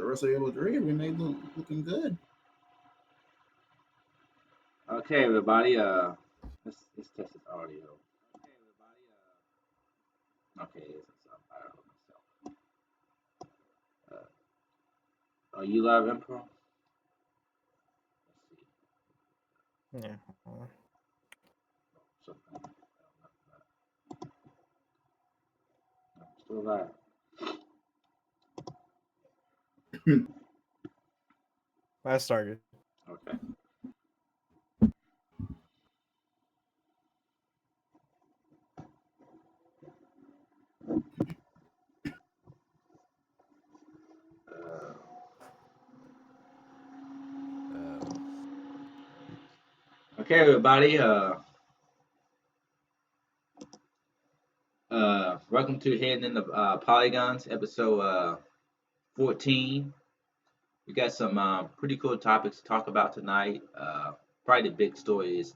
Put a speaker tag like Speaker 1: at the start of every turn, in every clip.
Speaker 1: Real Madrid when they looking good.
Speaker 2: Okay, everybody. Let's test this audio. Okay, everybody. Okay, I don't know myself. Are you live, Emperor? Let's see.
Speaker 3: Yeah.
Speaker 2: Something. No, still live.
Speaker 3: I started.
Speaker 2: Okay. Okay, everybody. Welcome to Heading in the Polygons, episode 14. We got some pretty cool topics to talk about tonight. Probably the big story is,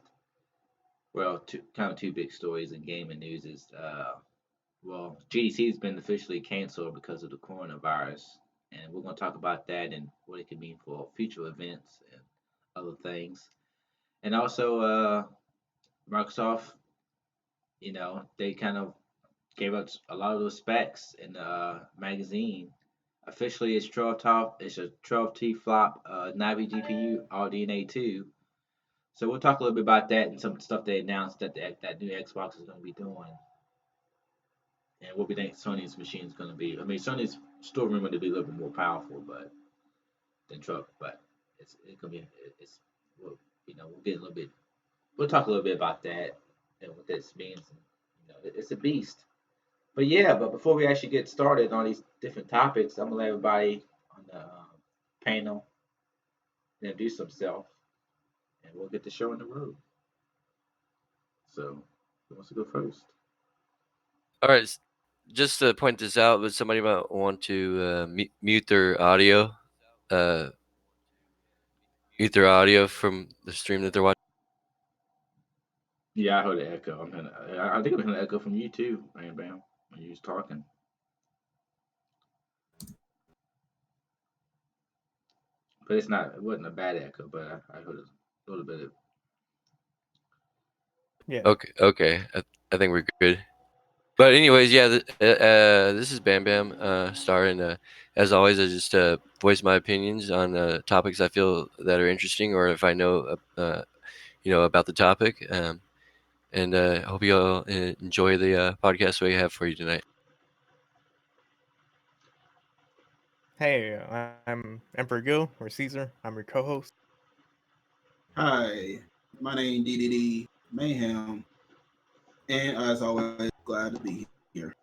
Speaker 2: well, two big stories in gaming news is, well, GDC has been officially canceled because of the coronavirus, and we're going to talk about that and what it could mean for future events and other things. And also, Microsoft, they kind of gave us a lot of those specs in the magazine. Officially, it's 12 top. It's a 12T flop Navi GPU, all DNA 2. So we'll talk a little bit about that and some stuff they announced that that new Xbox is going to be doing, and what we think Sony's machine is going to be. I mean, Sony's still rumored to be a little bit more powerful, but than Trump, but it's going to be it's we'll, we'll get a little bit. We'll talk a little bit about that and what this means. And, it's a beast. But yeah, but before we actually get started on these different topics, I'm gonna let everybody on the panel introduce themselves, and we'll get the show on the road. So, who wants to go first?
Speaker 4: All right, just to point this out, but somebody might want to mute their audio, from the stream that they're watching.
Speaker 2: Yeah, I heard an echo. I think I'm hearing an echo from you too, Bam Bam, when you was talking. But it wasn't a bad echo, but I heard a little bit of.
Speaker 3: Yeah.
Speaker 4: Okay. I think we're good. But anyways, yeah, this is Bam Bam Star, and as always, I just voice my opinions on topics I feel that are interesting, or if I know, about the topic. And I hope you all enjoy the podcast we have for you tonight.
Speaker 3: Hey, I'm Emperor Gil, or Caesar. I'm your co-host.
Speaker 1: Hi, my name DDD Mayhem, and as always, glad to be here.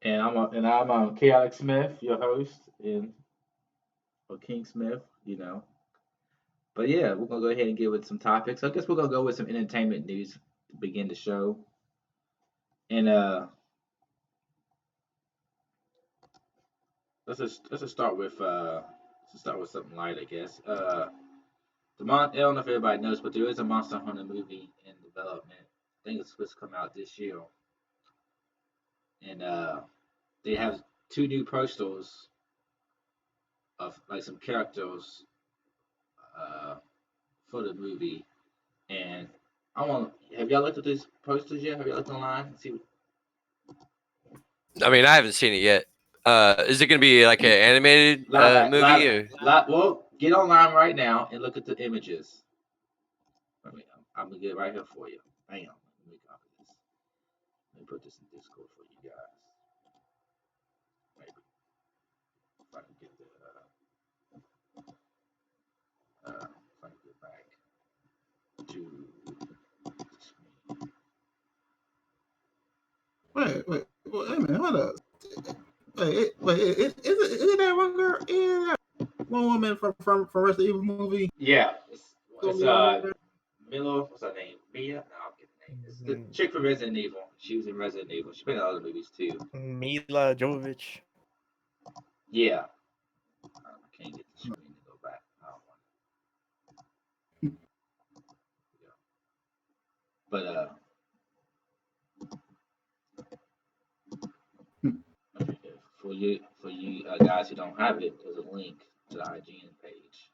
Speaker 2: And I'm Chaotic Smith, your host, or King Smith, But yeah, we're gonna go ahead and get with some topics. I guess we're gonna go with some entertainment news to begin the show. And let's just start with something light, I guess. I don't know if everybody knows, but there is a Monster Hunter movie in development. I think it's supposed to come out this year, and they have two new posters of like some characters uh, for the movie. And have y'all looked at these posters yet? Have y'all looked online and see?
Speaker 4: I mean, I haven't seen it yet. Is it going to be like an animated movie? Or?
Speaker 2: Well, get online right now and look at the images. I'm gonna get it right here for you. Hang on, let me copy this. Let me put this in Discord for you guys. Maybe if I can get if I can get back to
Speaker 1: Wait a minute, hold up. Is it that one girl? Is that one woman from Resident Evil movie?
Speaker 2: Yeah, it's Milo. What's her name? Mia? No, I'll get the name. It's the chick from Resident Evil. She was in Resident Evil. She's been in other movies too.
Speaker 3: Mila Jovovich.
Speaker 2: Yeah. I can't get the screen to go back. I don't want. Yeah. But for you guys who don't have it, there's a link to the IGN page,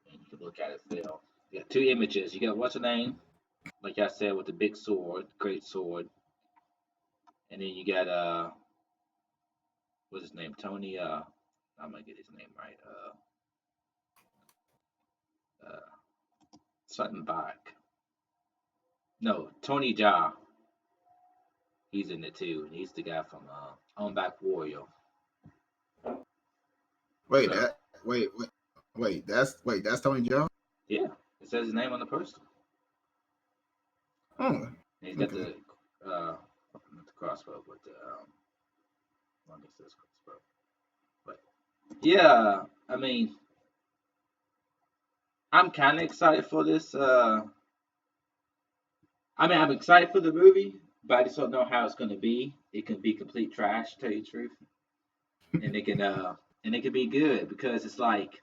Speaker 2: and you can look at it there. You got two images. You got what's her name? Like I said, with the big sword, great sword, and then you got what's his name? Tony. I'm gonna get his name right. Something back. No, Tony Jaa. He's in it too, and he's the guy from On Back Warrior.
Speaker 1: Wait,
Speaker 2: So,
Speaker 1: that's Tony Jaa?
Speaker 2: yeah, it says his name on the poster.
Speaker 1: Oh,
Speaker 2: And he's got
Speaker 1: okay.
Speaker 2: not the crossbow, but the well, I guess that's crossbow. But yeah, I mean, I'm kind of excited for this. I mean, I'm excited for the movie, but I just don't know how it's going to be. It can be complete trash, to tell you the truth, and it can be good because it's like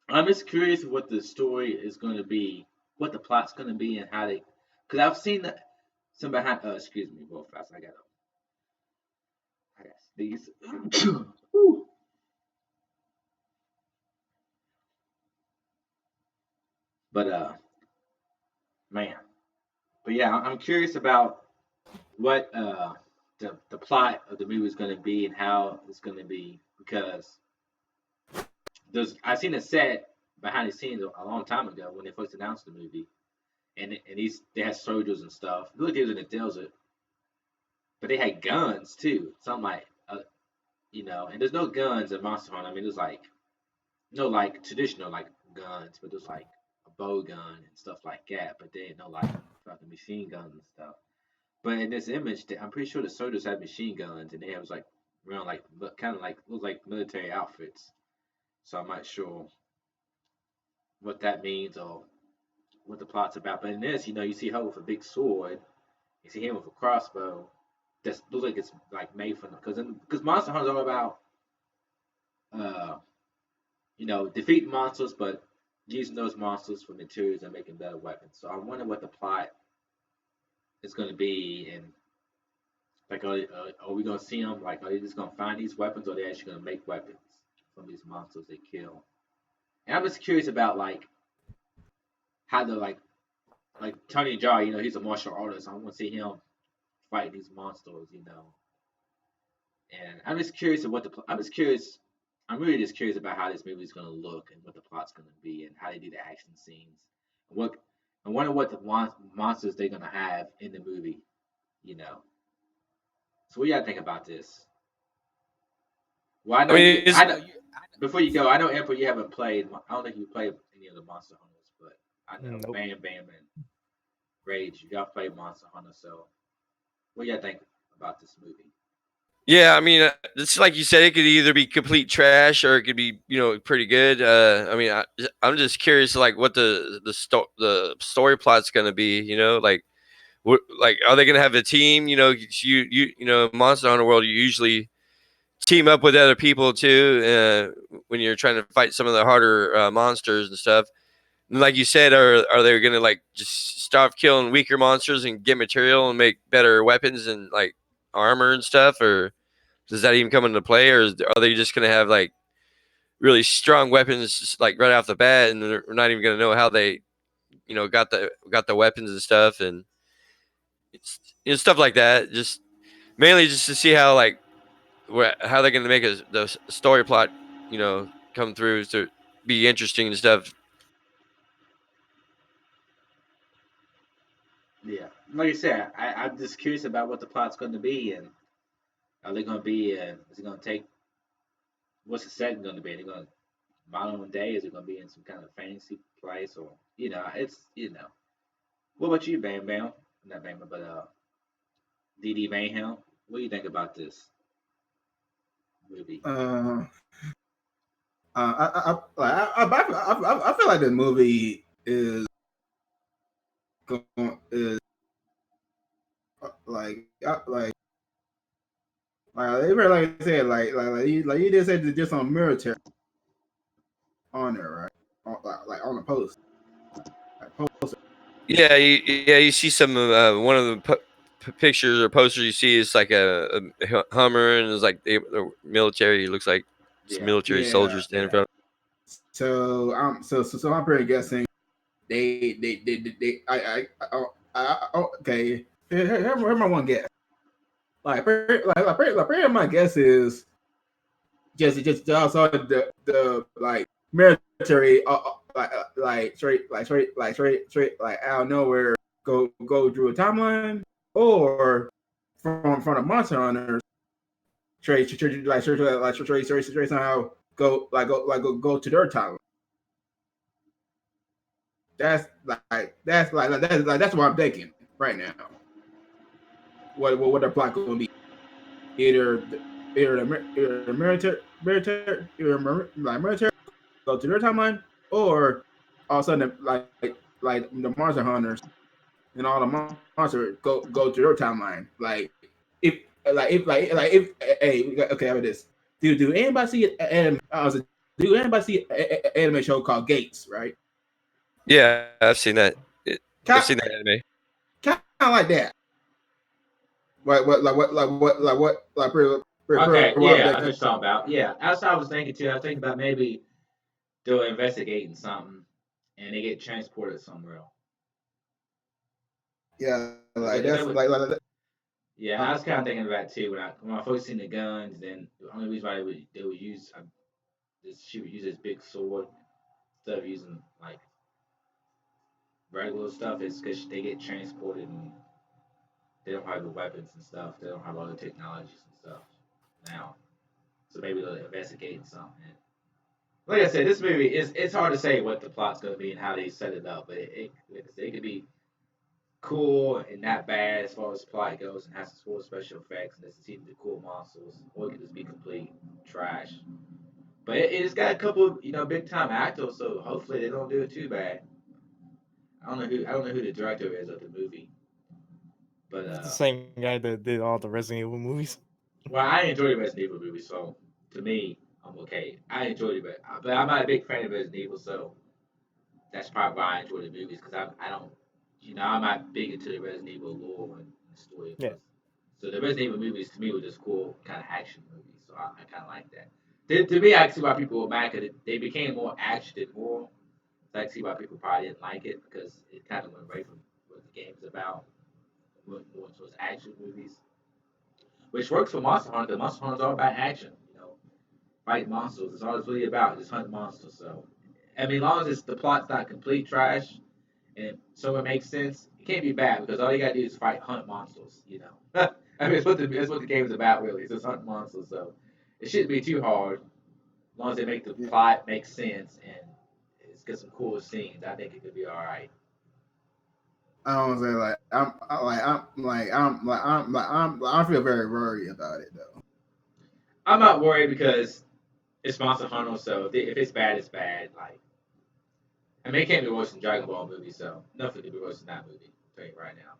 Speaker 2: I'm just curious what the story is going to be, what the plot's going to be, and how they. Because I've seen some behind. Excuse me, real fast. I got these. But man, but yeah, I'm curious about what the plot of the movie is going to be and how it's going to be because I seen a set behind the scenes a long time ago when they first announced the movie, and they had soldiers and stuff. It looked like it was in the desert, but they had guns too. Something like and there's no guns in Monster Hunter. I mean, there's like no like traditional like guns, but there's like a bow gun and stuff like that. But they ain't no like fucking machine guns and stuff. But in this image, I'm pretty sure the soldiers had machine guns and they was like around like kind of like look like military outfits. So I'm not sure what that means or what the plot's about. But in this, you see her with a big sword. You see him with a crossbow. That looks like it's like made for them because Monster Hunter's all about uh defeating monsters, but using those monsters for materials and making better weapons. So I wonder what the plot is going to be, and like, are we going to see them? Like, are they just going to find these weapons, or are they actually going to make weapons from these monsters they kill? And I'm just curious about like how the like Tony Jaa, he's a martial artist. I want to see him fight these monsters. And I'm just curious of I'm just curious. I'm really just curious about how this movie is going to look and what the plot's going to be and how they do the action scenes. I wonder what the monsters they're going to have in the movie. So what do y'all think about this? Well,
Speaker 4: I mean,
Speaker 2: I know you. Before you go, I know Emperor, you haven't played. I don't think you played any of the Monster Hunters, but I know
Speaker 3: Nope.
Speaker 2: Bam Bam and Rage, y'all played Monster Hunter. So what do y'all think about this movie?
Speaker 4: yeah, I mean, it's like you said, it could either be complete trash or it could be, pretty good. I mean, I'm just curious, like, what the story plot's gonna be. Like, like, are they gonna have a team? Monster Hunter World, you usually team up with other people too when you're trying to fight some of the harder monsters and stuff. And like you said, are they gonna like just stop killing weaker monsters and get material and make better weapons and like armor and stuff, or does that even come into play, or are they just gonna have like really strong weapons like right off the bat, and we're not even gonna know how they got the weapons and stuff, and stuff like that. Just mainly just to see how like how they're gonna make the story plot come through to be interesting and stuff.
Speaker 2: Yeah, like I said, I'm just curious about what the plot's going to be, and are they going to be? Is it going to take? What's the setting going to be? Are they going to modern day? Is it going to be in some kind of fantasy place, or it's. What about you, Bam Bam? Not Bam Bam, but DD Mayhem. What do you think about this movie?
Speaker 1: I feel like the movie is like like I said, like you just said, just on military on there, right? Like on the post.
Speaker 4: Yeah, you see some one of the pictures or posters you see, it's like a Hummer, and it's like the military. It looks like some
Speaker 2: Yeah.
Speaker 4: military soldiers standing in front.
Speaker 1: So I'm pretty guessing okay. Here my one guess. My guess is just also the like military straight out of nowhere go through a timeline, or from the monster hunters straight somehow go to their timeline. That's what I'm thinking right now. What their plot going to be? Either the military go to their timeline, or all of a sudden like the monster hunters and all the monsters go to their timeline. If hey, okay, how about this? Do anybody see anime? Do anybody see anime show called Gates? Right?
Speaker 4: Yeah, I've seen that. I've seen
Speaker 1: Kind
Speaker 4: that anime.
Speaker 1: of like that.
Speaker 2: Okay,
Speaker 1: What I'm
Speaker 2: yeah, I know
Speaker 1: thinking.
Speaker 2: what you're talking about. Yeah, that's what I was thinking too. I was thinking about maybe they're investigating something and they get transported somewhere else.
Speaker 1: Yeah,
Speaker 2: Because
Speaker 1: like that's like
Speaker 2: yeah, I was kind of thinking about it too when I first seen the guns. Then the only reason why they would use this she would use this big sword instead of using like regular stuff is because they get transported and they don't have the weapons and stuff. They don't have all the technologies and stuff now. So maybe they're investigating something. Like I said, this movie is it's hard to say what the plot's gonna be and how they set it up, but like I said, it could be cool and not bad as far as plot goes and has some cool special effects and it's even the cool monsters, or it could just be complete trash. But it's got a couple, big time actors, so hopefully they don't do it too bad. I don't know who the director is of the movie, but
Speaker 3: It's the same guy that did all the Resident Evil movies.
Speaker 2: well, I enjoy the Resident Evil movies, so to me, I'm okay. I enjoy it, but I'm not a big fan of Resident Evil, so that's probably why I enjoy the movies because I don't, I'm not big into the Resident Evil lore and story.
Speaker 3: Yeah,
Speaker 2: So the Resident Evil movies to me were just cool kind of action movies, so I kind of like that. To me, I can see why people were mad because they became more action than more. So I can see why people probably didn't like it because it kind of went away from what the game's about, went more towards action movies, which works for Monster Hunter. Monster Hunter's all about action, fight monsters. It's all it's really about, just hunting monsters. So, I mean, as long as the plot's not complete trash and so it makes sense, it can't be bad because all you gotta do is hunt monsters. I mean, it's what the game is about, really. It's just hunting monsters. So, it shouldn't be too hard as long as they make the plot make sense and it's got some cool scenes. I think it could be all right.
Speaker 1: I don't say I feel very worried about it though.
Speaker 2: I'm not worried because it's Monster Hunter, so if it's bad, it's bad. I mean, it can't be worse than Dragon Ball movie, so nothing could be worse than that movie. I'll tell you right now.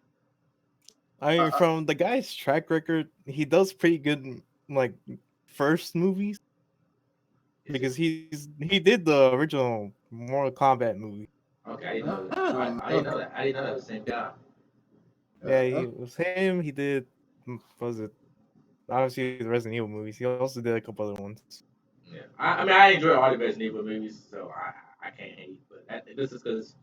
Speaker 3: I mean,
Speaker 1: Uh,
Speaker 3: from the guy's track record, he does pretty good like first movies
Speaker 2: Is it
Speaker 3: because he did the original Mortal Kombat movie.
Speaker 2: okay? I didn't know that. I didn't
Speaker 1: okay.
Speaker 2: know that. I didn't know that was the same guy.
Speaker 3: Yeah,
Speaker 1: Okay.
Speaker 3: he was him. He did what was it obviously the Resident Evil movies. He also did a couple other ones.
Speaker 2: Yeah, I mean, I enjoy all the Resident Evil movies, so I can't hate. But this is because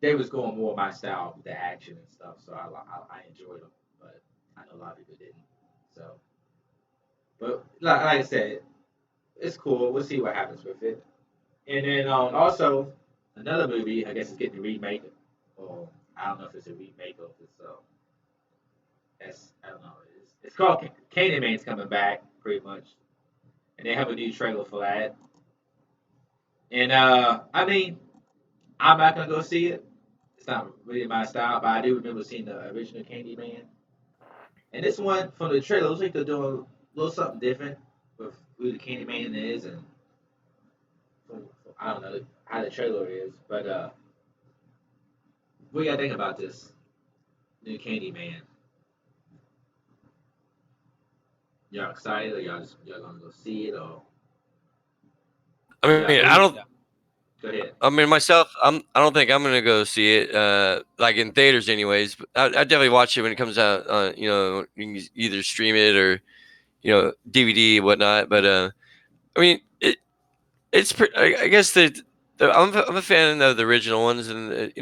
Speaker 2: they was going more my style with the action and stuff, so I enjoyed them. But I know a lot of people didn't. So, but like I said, it's cool. We'll see what happens with it. And then also another movie, I guess, is getting a remake. Or I don't know if it's a remake of it. So that's I don't know. It's called Candyman's coming back pretty much, and they have a new trailer for that. And I mean, I'm not gonna go see it. It's not really my style, but I do remember seeing the original Candyman. And this one from the trailer looks like they're doing a little something different with who the Candyman is and I don't know how the trailer is, but what do y'all think about this new Candyman? Y'all excited or y'all gonna go see it or
Speaker 4: I mean,
Speaker 2: what
Speaker 4: I
Speaker 2: do
Speaker 4: don't.
Speaker 2: Go ahead.
Speaker 4: I mean, myself, I don't think I'm gonna go see it, like in theaters, anyways. But I definitely watch it when it comes out. You know, you can either stream it or DVD and whatnot. But I mean, it's I guess I'm a fan of the original ones, and it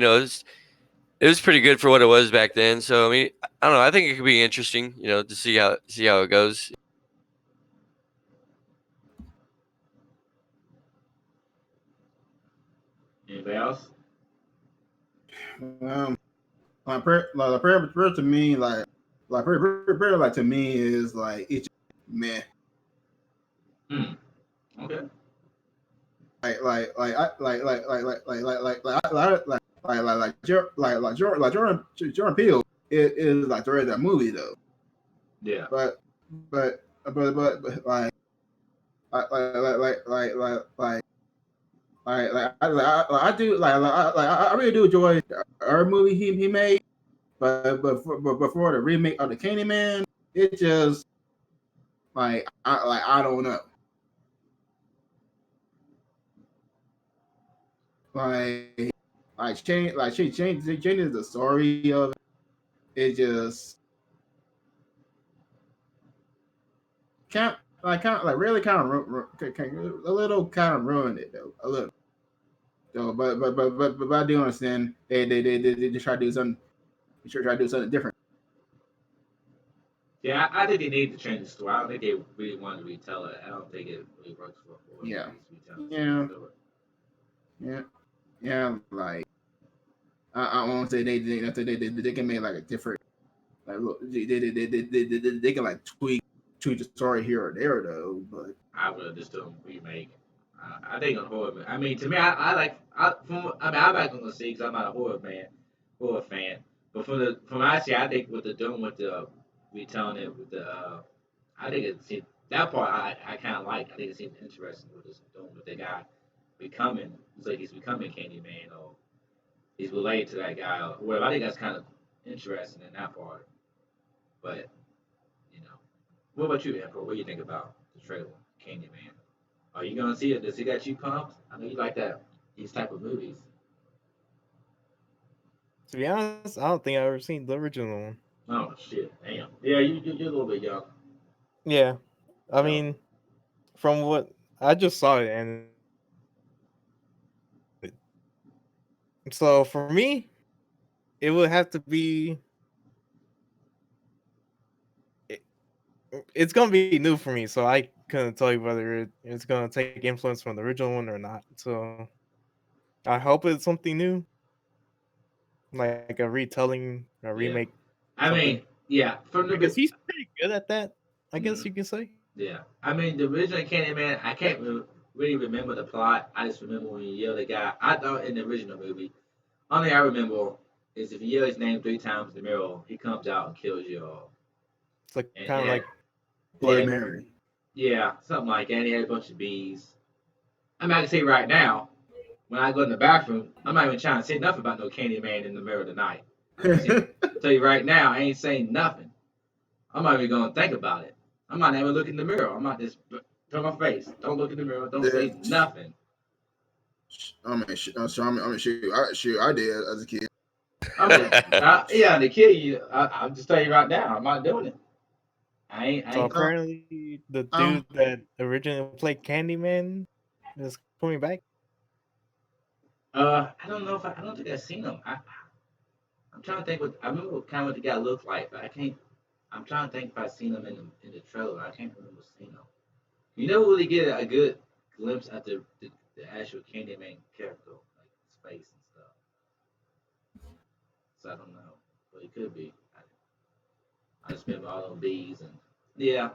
Speaker 4: was pretty good for what it was back then. So I mean, I don't know. I think it could be interesting, to see how it goes.
Speaker 2: Anybody else?
Speaker 1: Prayer to me, prayer like to me is like it's man,
Speaker 2: Hmm. Okay.
Speaker 1: Jordan Peele is like the rest of that movie though.
Speaker 2: Yeah.
Speaker 1: But I do I really do enjoy our movie he made, but before the remake of the Candyman, it just I don't know. Like she changes the story of it. It just really kind of a little kind of ruined it though a little. So but I do understand they just try to do something. They try to do something different.
Speaker 2: Yeah, I think they need to change the story. I don't think they really want to retell it. I don't think it really works for horror
Speaker 1: Yeah,
Speaker 2: movies retelling the same
Speaker 1: yeah,
Speaker 2: story.
Speaker 1: yeah, yeah. Like I won't say they can make like a different like look they can like tweak the story here or there though. But
Speaker 2: I would have just done remake. I think on horror. I mean, to me, I like. I'm not gonna see because I'm not a horror fan. But from what I see, I think what they're doing with the retelling it with the, I think that part I kind of like. I think it seems interesting what it's doing with the guy becoming. It's like he's becoming Candyman or he's related to that guy or whatever. I think that's kind of interesting in that part. But you know, what about you, Emperor? What do you think about the trailer, Candyman? Are you gonna see it? Does it got you pumped? I know you like that these type of movies.
Speaker 3: To be honest, I don't think I've ever seen the original one.
Speaker 2: Oh shit, damn. Yeah, you're a little bit young.
Speaker 3: Yeah, I
Speaker 2: So
Speaker 3: mean, from what I just saw it, and so for me, it would have to be. It, it's gonna be new for me, so I couldn't tell you whether it's gonna take influence from the original one or not. So I hope it's something new, like a retelling, a
Speaker 2: yeah,
Speaker 3: remake,
Speaker 2: I mean,
Speaker 3: something.
Speaker 2: yeah, from the
Speaker 3: Because he's pretty good at that, I guess
Speaker 2: mm,
Speaker 3: you can say.
Speaker 2: yeah. I mean, the original Candyman. I can't really remember the plot. I just remember when you yell at the guy. I thought in the original movie, only I remember is if you yell his name 3 times in the mirror, he comes out and kills you all.
Speaker 3: It's like
Speaker 2: And
Speaker 3: kind of
Speaker 2: yeah,
Speaker 3: like
Speaker 1: Bloody
Speaker 2: yeah,
Speaker 3: Bloody
Speaker 1: Mary.
Speaker 3: Mary.
Speaker 2: yeah, something like that. And he had a bunch of bees. I mean, I can say right now, when I go in the bathroom, I'm not even trying to say nothing about no Candyman in the mirror tonight. I'm just saying, tell you right now, I ain't saying nothing. I'm not even gonna think about it. I'm not even look in the mirror. I'm not just put my face. Don't look in the mirror. Don't say nothing.
Speaker 1: Shoot, I did as a kid.
Speaker 2: I mean, yeah, to kill you. I'm just telling you right now. I'm not doing it. I
Speaker 3: So
Speaker 2: ain't.
Speaker 3: apparently, the
Speaker 1: Um,
Speaker 3: dude that originally played Candyman is coming back.
Speaker 2: I don't know if I don't think I've seen him. I'm trying to think what I remember kind of what the guy looked like, but I can't. I'm trying to think if I've seen him in the trailer. I can't remember seeing him. You never really get a good glimpse at the actual Candyman character, like his face and stuff. So I don't know, but it could be. I just remember all them bees and yeah,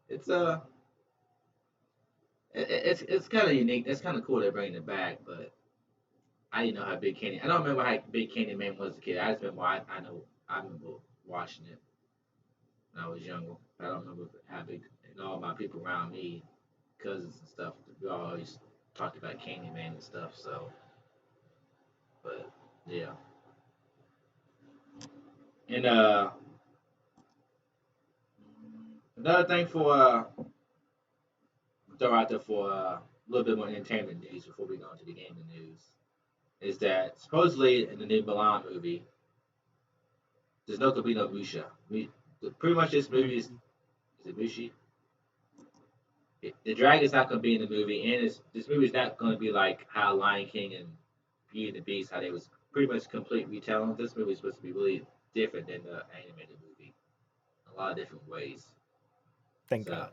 Speaker 2: it's it's kind of unique. That's kind of cool they're bringing it back, but I didn't know how big Candy. I don't remember how big Candyman was as a kid. I just remember I remember watching it when I was younger. I don't remember how big and all my people around me, cousins and stuff. We always talked about Candyman and stuff. So, but yeah, and another thing for throw out there for little bit more entertainment news before we go into the gaming news is that supposedly in the new Milan movie, there's no gonna be no Musha. Pretty much this movie is it Mushi? The dragon's not gonna be in the movie, and this movie's not gonna be like how Lion King and Beauty and the Beast, how they was pretty much complete retelling. This movie's supposed to be really different than the animated movie, in a lot of different ways.
Speaker 3: Thank
Speaker 2: So,
Speaker 3: God.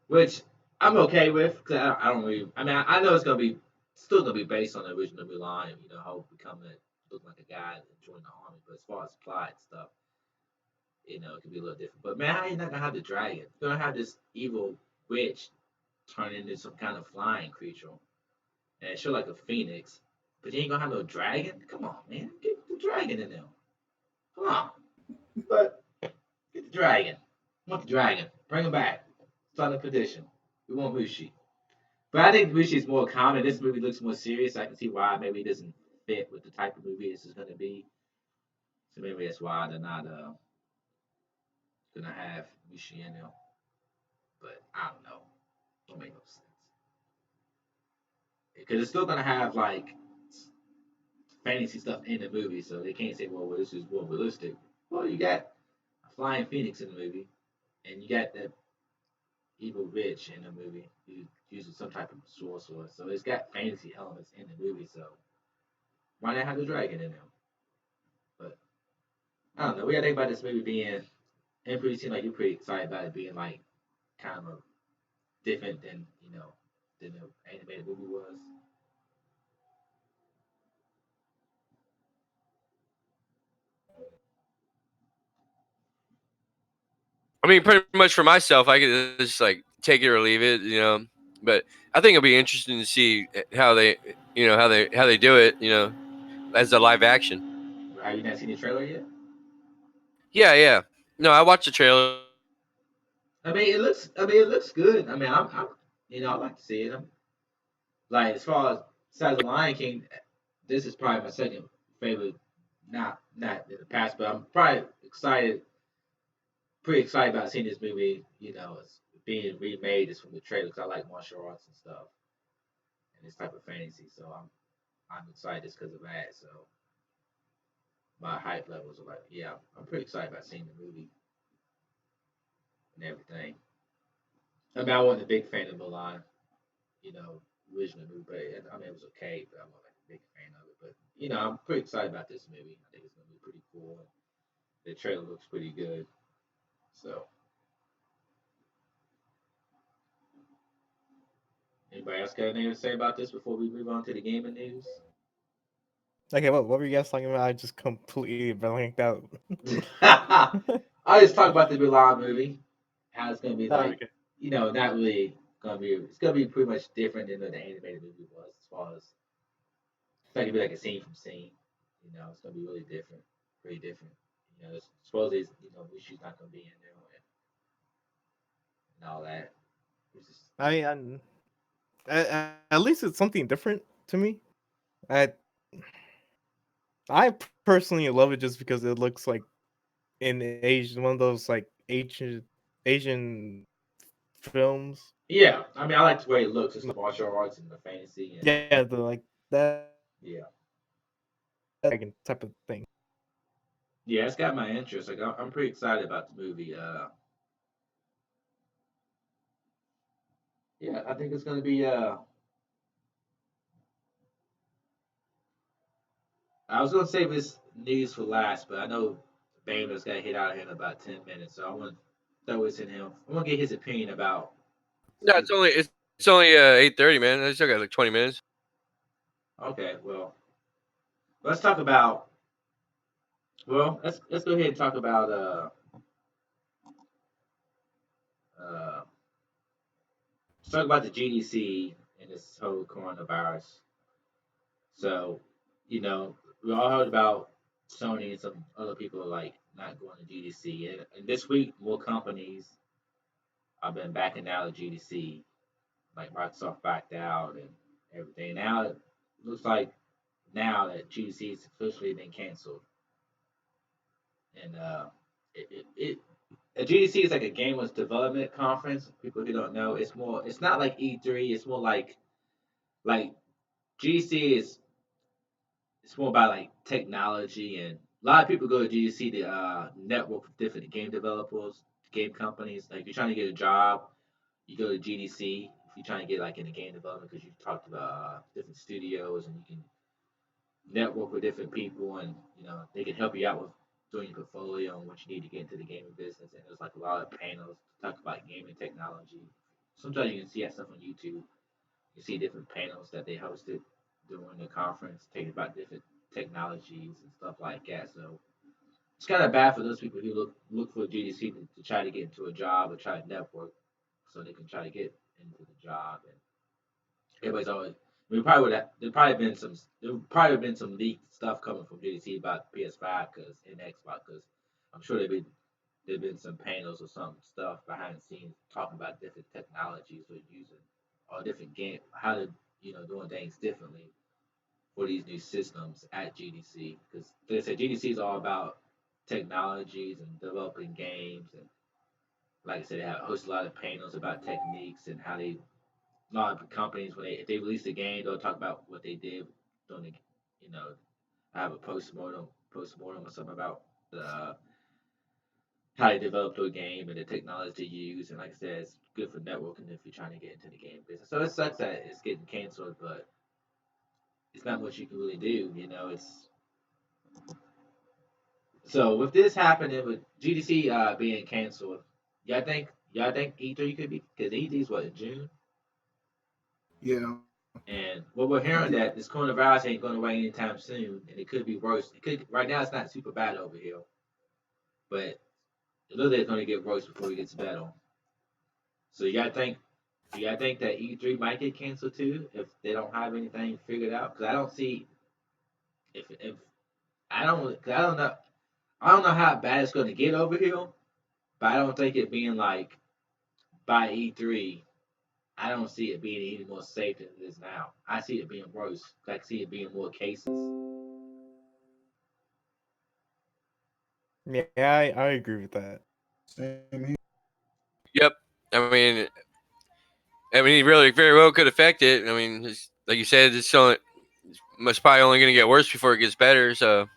Speaker 2: which I'm okay with because I don't really. I mean, I know it's gonna be still gonna be based on the original Mulan, and how becoming look like a guy and join the army. But as far as plot and stuff, it could be a little different. But man, how you not gonna have the dragon? You're gonna have this evil witch turn into some kind of flying creature, and it show like a phoenix. But you ain't gonna have no dragon. Come on, man, get the dragon in there. Come on, but get the dragon. I want the dragon. Bring him back. Start a petition. We want Mushi. But I think Mushi is more common. This movie looks more serious. I can see why maybe it doesn't fit with the type of movie this is gonna be. So maybe that's why they're not gonna have Mushi in there. But I don't know. Don't make no sense. Because it's still gonna have like fantasy stuff in the movie, so they can't say, well, this is more realistic. Well, you got a flying phoenix in the movie, and you got that evil witch in the movie who uses some type of sorcerer. So it's got fantasy elements in the movie. So why not have the dragon in there? But I don't know. We gotta think about this movie being. And pretty seem like you're pretty excited about it being like kind of different than than the animated movie was.
Speaker 4: I mean, pretty much for myself, I could just like take it or leave it, you know. But I think it'll be interesting to see how they, how they do it, as a live action.
Speaker 2: Have you not seen the trailer yet?
Speaker 4: Yeah, yeah. No, I watched the trailer.
Speaker 2: I mean, it looks good. I mean, I like to see it. Like as far as besides the Lion King, this is probably my second favorite. Not in the past, but I'm probably pretty excited about seeing this movie. It's being remade. It's from the trailer because I like martial arts and stuff and this type of fantasy. So I'm excited just because of that. So my hype levels are like, yeah, I'm pretty excited about seeing the movie and everything. I mean, I wasn't a big fan of Milan, you know, original movie, but I mean, it was okay, but I wasn't like a big fan of it. But I'm pretty excited about this movie. I think it's gonna be pretty cool. And the trailer looks pretty good. So, anybody else got anything to say about this before we move on to the gaming news?
Speaker 3: Okay, what were you guys talking about? I just completely blanked out.
Speaker 2: I just talk about the Milan movie, how it's gonna be
Speaker 3: Oh,
Speaker 2: like,
Speaker 3: okay.
Speaker 2: not really gonna be. It's gonna be pretty much different than the animated movie was, as far as it's not gonna be like a scene from scene. It's gonna be really different, pretty different. Supposedly, Mushi's not gonna be in there and all that. Which is,
Speaker 3: I mean, at least it's something different to me. I I personally love it just because it looks like in Asian, one of those like Asian films.
Speaker 2: yeah, I mean, I like the way it looks. It's the martial arts and the fantasy, and
Speaker 3: Yeah, the like that
Speaker 2: yeah,
Speaker 3: dragon type of thing.
Speaker 2: yeah, it's got my interest. Like, I'm pretty excited about the movie. Yeah, I think it's gonna be. I was gonna save this news for last, but I know Bamer's got to hit out of here in about 10 minutes, so I want to throw this in him. I want to get his opinion about.
Speaker 4: No, it's only 8:30, man. I still got like 20 minutes.
Speaker 2: Okay, well, let's talk about. Well, let's go ahead and talk about uh let's talk about the GDC and this whole coronavirus. So, we all heard about Sony and some other people like not going to GDC, and this week more companies have been backing out of GDC, like Microsoft backed out and everything. Now it looks like now that GDC has officially been canceled, and a GDC is like a gameless development conference. People who don't know, it's not like E3. It's more like like GDC is it's more about like technology, and a lot of people go to GDC to network with different game developers, game companies. Like if you're trying to get a job, you go to GDC. If you're trying to get like in the game development, because you talked about different studios and you can network with different people, and they can help you out with doing your portfolio and what you need to get into the gaming business. And there's like a lot of panels to talk about gaming technology. Sometimes you can see that stuff on YouTube. You see different panels that they hosted during the conference, talking about different technologies and stuff like that. So it's kind of bad for those people who look for GDC to try to get into a job or try to network, so they can try to get into the job. And everybody's always we probably would have there probably have been some leaked stuff coming from GDC about PS5 because and Xbox because I'm sure there've been some panels or some stuff behind the scenes talking about different technologies we're using or different game how to doing things differently for these new systems at GDC because they said GDC is all about technologies and developing games and like I said, they have host a lot of panels about techniques and how they a lot of companies when if they release a game, they'll talk about what they did during the, you know, have a postmortem or something about the how they developed a game and the technology they use. And like I said, it's good for networking if you're trying to get into the game business. So it sucks that it's getting canceled, but it's not much you can really do. It's so with this happening with GDC being canceled. Y'all think E3 could be because E3 is what in June.
Speaker 1: Yeah.
Speaker 2: And what we're hearing that this coronavirus ain't going away anytime soon, and it could be worse. It could right now it's not super bad over here, but it looks like it's going to get worse before it gets better. So you gotta think that E3 might get canceled too if they don't have anything figured out. Because I don't see if I don't know how bad it's going to get over here, but I don't think it being like by E3. I don't see it being any more safe than it is now. I see it being worse. I see it being more cases.
Speaker 3: Yeah, I agree with that.
Speaker 1: Same here.
Speaker 4: Yep. I mean, it really very well could affect it. I mean, like you said, it's probably only going to get worse before it gets better. So,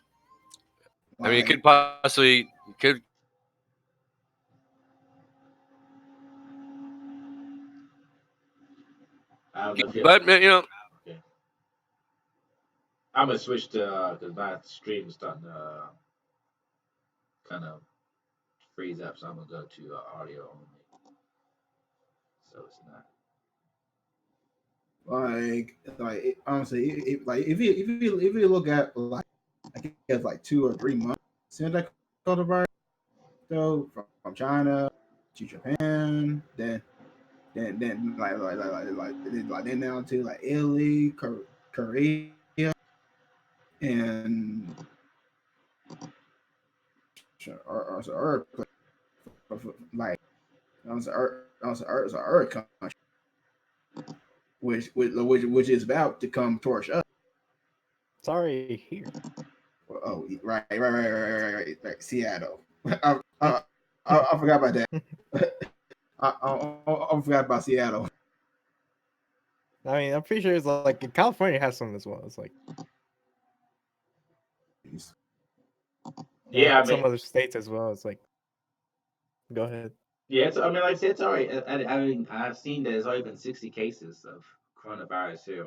Speaker 4: I mean, it
Speaker 1: Like,
Speaker 4: could possibly could,
Speaker 2: I don't know if you.
Speaker 4: but
Speaker 2: Okay. I'm gonna switch to because my stream is starting to kind of freeze up, so I'm gonna go to audio only. So it's not.
Speaker 1: honestly, like if you look at like I guess like 2 or 3 months since that coronavirus though from China to Japan, then then down to like Italy, Korea, and or like it's a earth country, which is about to come towards us.
Speaker 3: Sorry, here.
Speaker 1: Oh, right. Seattle. I, I forgot about that. I forgot about Seattle.
Speaker 3: I mean, I'm pretty sure it's like California has some as well. It's like
Speaker 2: Yeah, I
Speaker 3: some
Speaker 2: mean,
Speaker 3: other states as well. It's like, go ahead.
Speaker 2: yeah. I mean, like I said, it's already. I mean, I've seen that there's already been 60 cases of coronavirus here.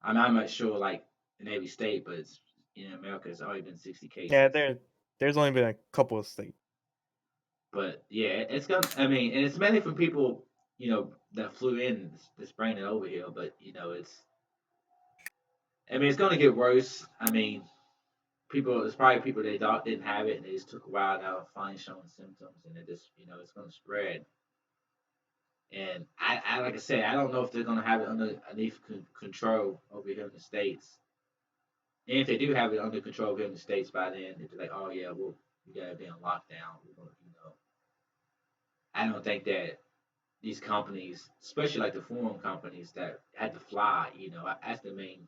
Speaker 2: I'm not sure like in every state, but it's, in America, it's already been 60
Speaker 3: Yeah,
Speaker 2: cases.
Speaker 3: there's only been a couple of states.
Speaker 2: But yeah, it's gonna. I mean, and it's mainly from people that flew in that's bringing it over here. But it's. I mean, it's gonna get worse. I mean, it's probably people they thought didn't have it and they just took a while now finally showing symptoms and it just it's gonna spread. And I like I said, I don't know if they're gonna have it underneath control over here in the states. And if they do have it under control here in the states by then, if they're like, oh yeah, we gotta be on lockdown. We're gonna, I don't think that these companies, especially like the foreign companies that had to fly, that's the main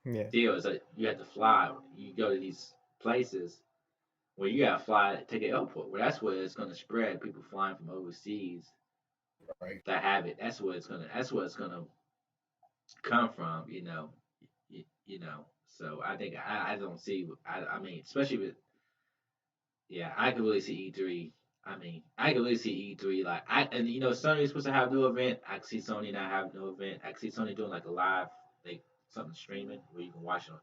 Speaker 3: Yeah,
Speaker 2: deal is that you have to fly. You go to these places where you gotta fly take an airport. Well, that's where it's gonna spread. People flying from overseas
Speaker 1: Right.
Speaker 2: that have it. That's where it's gonna. That's where it's gonna come from, you know. So I think I don't see. I mean, especially with yeah, I could really see E3. I mean, I could really see E3 like and Sony's supposed to have no event. I could see Sony not having no event. I could see Sony doing like a live, like something streaming where you can watch it on,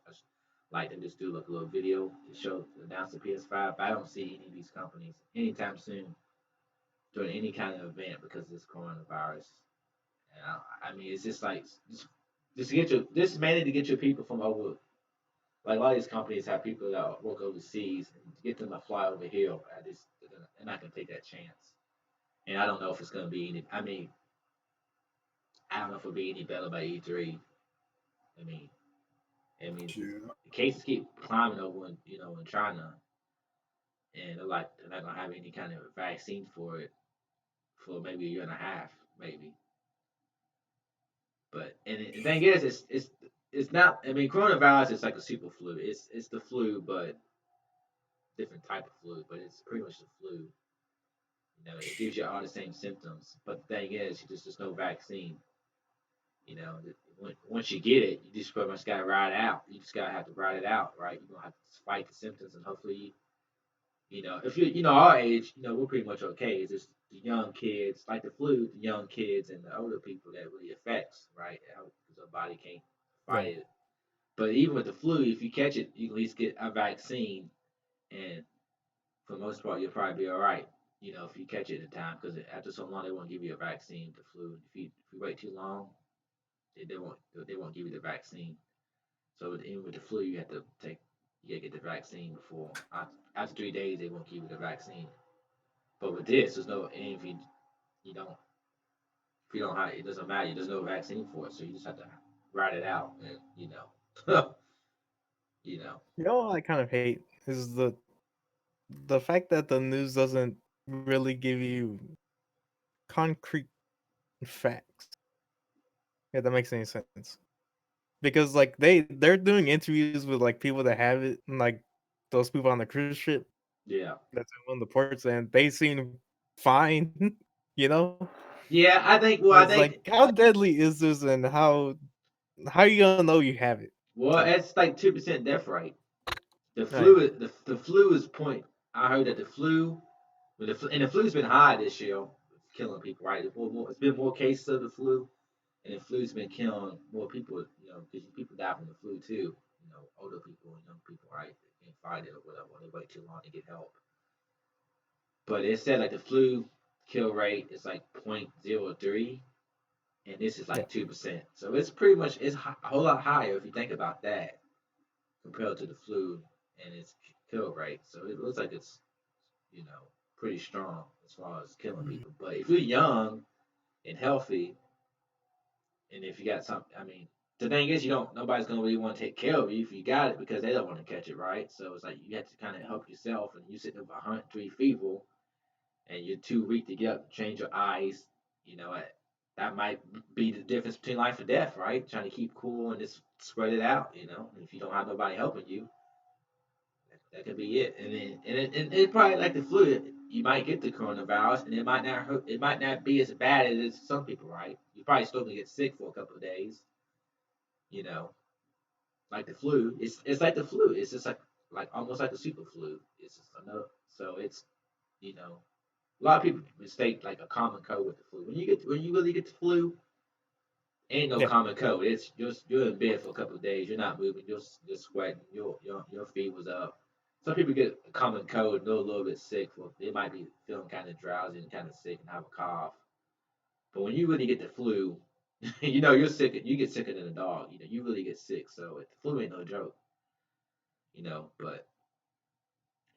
Speaker 2: like and just do like a little video to show to announce the PS5. But I don't see any of these companies anytime soon doing any kind of event because of this coronavirus. And I mean, it's just like just get your this is mainly to get your people from over. Like a lot of these companies have people that work overseas and to get them to fly over here. They're not gonna take that chance. And I don't know if it's gonna be any. I mean, I don't know if it'll be any better by E3. I mean,
Speaker 1: Yeah.
Speaker 2: the cases keep climbing over in in China, and they're not gonna have any kind of vaccine for it for maybe a year and a half, maybe. But the thing is, it's not. I mean, coronavirus is like a super flu. It's the flu, but different type of flu. But it's pretty much the flu. It gives you all the same symptoms. But the thing is, there's no vaccine. Once you get it, you just pretty much gotta ride it out. You just gotta have to ride it out, right? You're gonna have to fight the symptoms, and hopefully, if our age, we're pretty much okay. It's just the young kids, like the flu, the young kids and the older people that really affects, right? Because our body can't
Speaker 3: Yeah.
Speaker 2: fight it. But even with the flu, if you catch it, you can at least get a vaccine, and for the most part, you'll probably be all right. If you catch it in time, because after so long, they won't give you a vaccine to flu. If you wait too long, they won't give you the vaccine. So even with the flu, you gotta get the vaccine before after 3 days they won't give you the vaccine. But with this, there's no and you don't if you don't have it doesn't matter. There's no vaccine for it, so you just have to ride it out, and you know.
Speaker 3: You know what I kind of hate is the fact that the news doesn't really give you concrete facts. Yeah, that makes any sense. Because like they're doing interviews with like people that have it, and like those people on the cruise ship
Speaker 2: Yeah,
Speaker 3: that's in one of the ports, and they seem fine. you know,
Speaker 2: yeah. I think. Well, I
Speaker 3: it's like
Speaker 2: think.
Speaker 3: how deadly is this, and how you gonna know you have it?
Speaker 2: Well,
Speaker 3: Type.
Speaker 2: it's like 2% death rate. The
Speaker 3: Oh yeah,
Speaker 2: flu, the flu is point. I heard that the flu, and the flu's been high this year, killing people. Right, it's been more cases of the flu, and the flu's been killing more people. Because people die from the flu too. Older people and young people, right? They can't fight it or whatever. They wait too long to get help. But it said like the flu kill rate is like 0.03, and this is
Speaker 3: yeah,
Speaker 2: like 2%. So it's pretty much a whole lot higher if you think about that compared to the flu and its kill rate. So it looks like it's you know pretty strong as far as killing people. But if you're young and healthy, and if you got something, I mean, the thing is, nobody's gonna really want to take care of you if you got it because they don't want to catch it, right? So it's like you have to kind of help yourself, and you sitting with 103 fever, and you're too weak to get up, change your eyes. You know, that might be the difference between life and death, right? Trying to keep cool and just spread it out. And if you don't have nobody helping you, that could be it. And it probably like the flu. You might get the coronavirus, and it might not hurt. It might not be as bad as some people, right? You probably still gonna get sick for a couple of days. You know, like the flu. It's like the flu. It's just like almost like the super flu. It's just another. So it's you know a lot of people mistake like a common cold with the flu. When you really get the flu, ain't no
Speaker 3: yeah.
Speaker 2: common cold. It's just you're in bed for a couple of days. You're not moving. You're sweating. Your fever's up. Some people get a common cold and they're a little bit sick. Well, they might be feeling kind of drowsy and kind of sick and have a cough. But when you really get the flu, you're sick. You get sicker than a dog. You really get sick. So the flu ain't no joke. But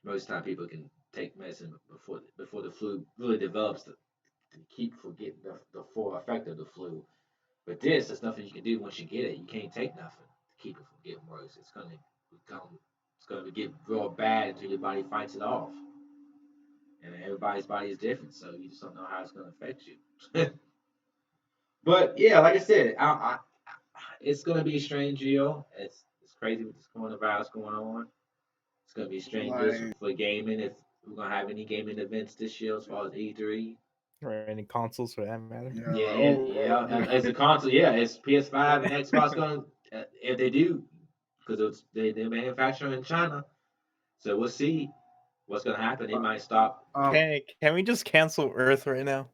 Speaker 2: most time people can take medicine before the flu really develops to keep from getting the full effect of the flu. But there's nothing you can do once you get it. You can't take nothing to keep it from getting worse. It's gonna get real bad until your body fights it off. And everybody's body is different, so you just don't know how it's gonna affect you. But yeah, like I said, it's gonna be a strange year. It's crazy with this coronavirus going on. It's gonna be a strange year
Speaker 1: Like,
Speaker 2: for gaming if we're gonna have any gaming events this year as far as E3.
Speaker 3: or any consoles for that matter.
Speaker 1: Yeah,
Speaker 2: Yeah,
Speaker 1: like,
Speaker 2: as a console, yeah, it's PS5 and Xbox going if they do because they're manufacturing in China. So we'll see what's gonna happen. They might stop.
Speaker 1: um,
Speaker 3: Can we just cancel Earth right now?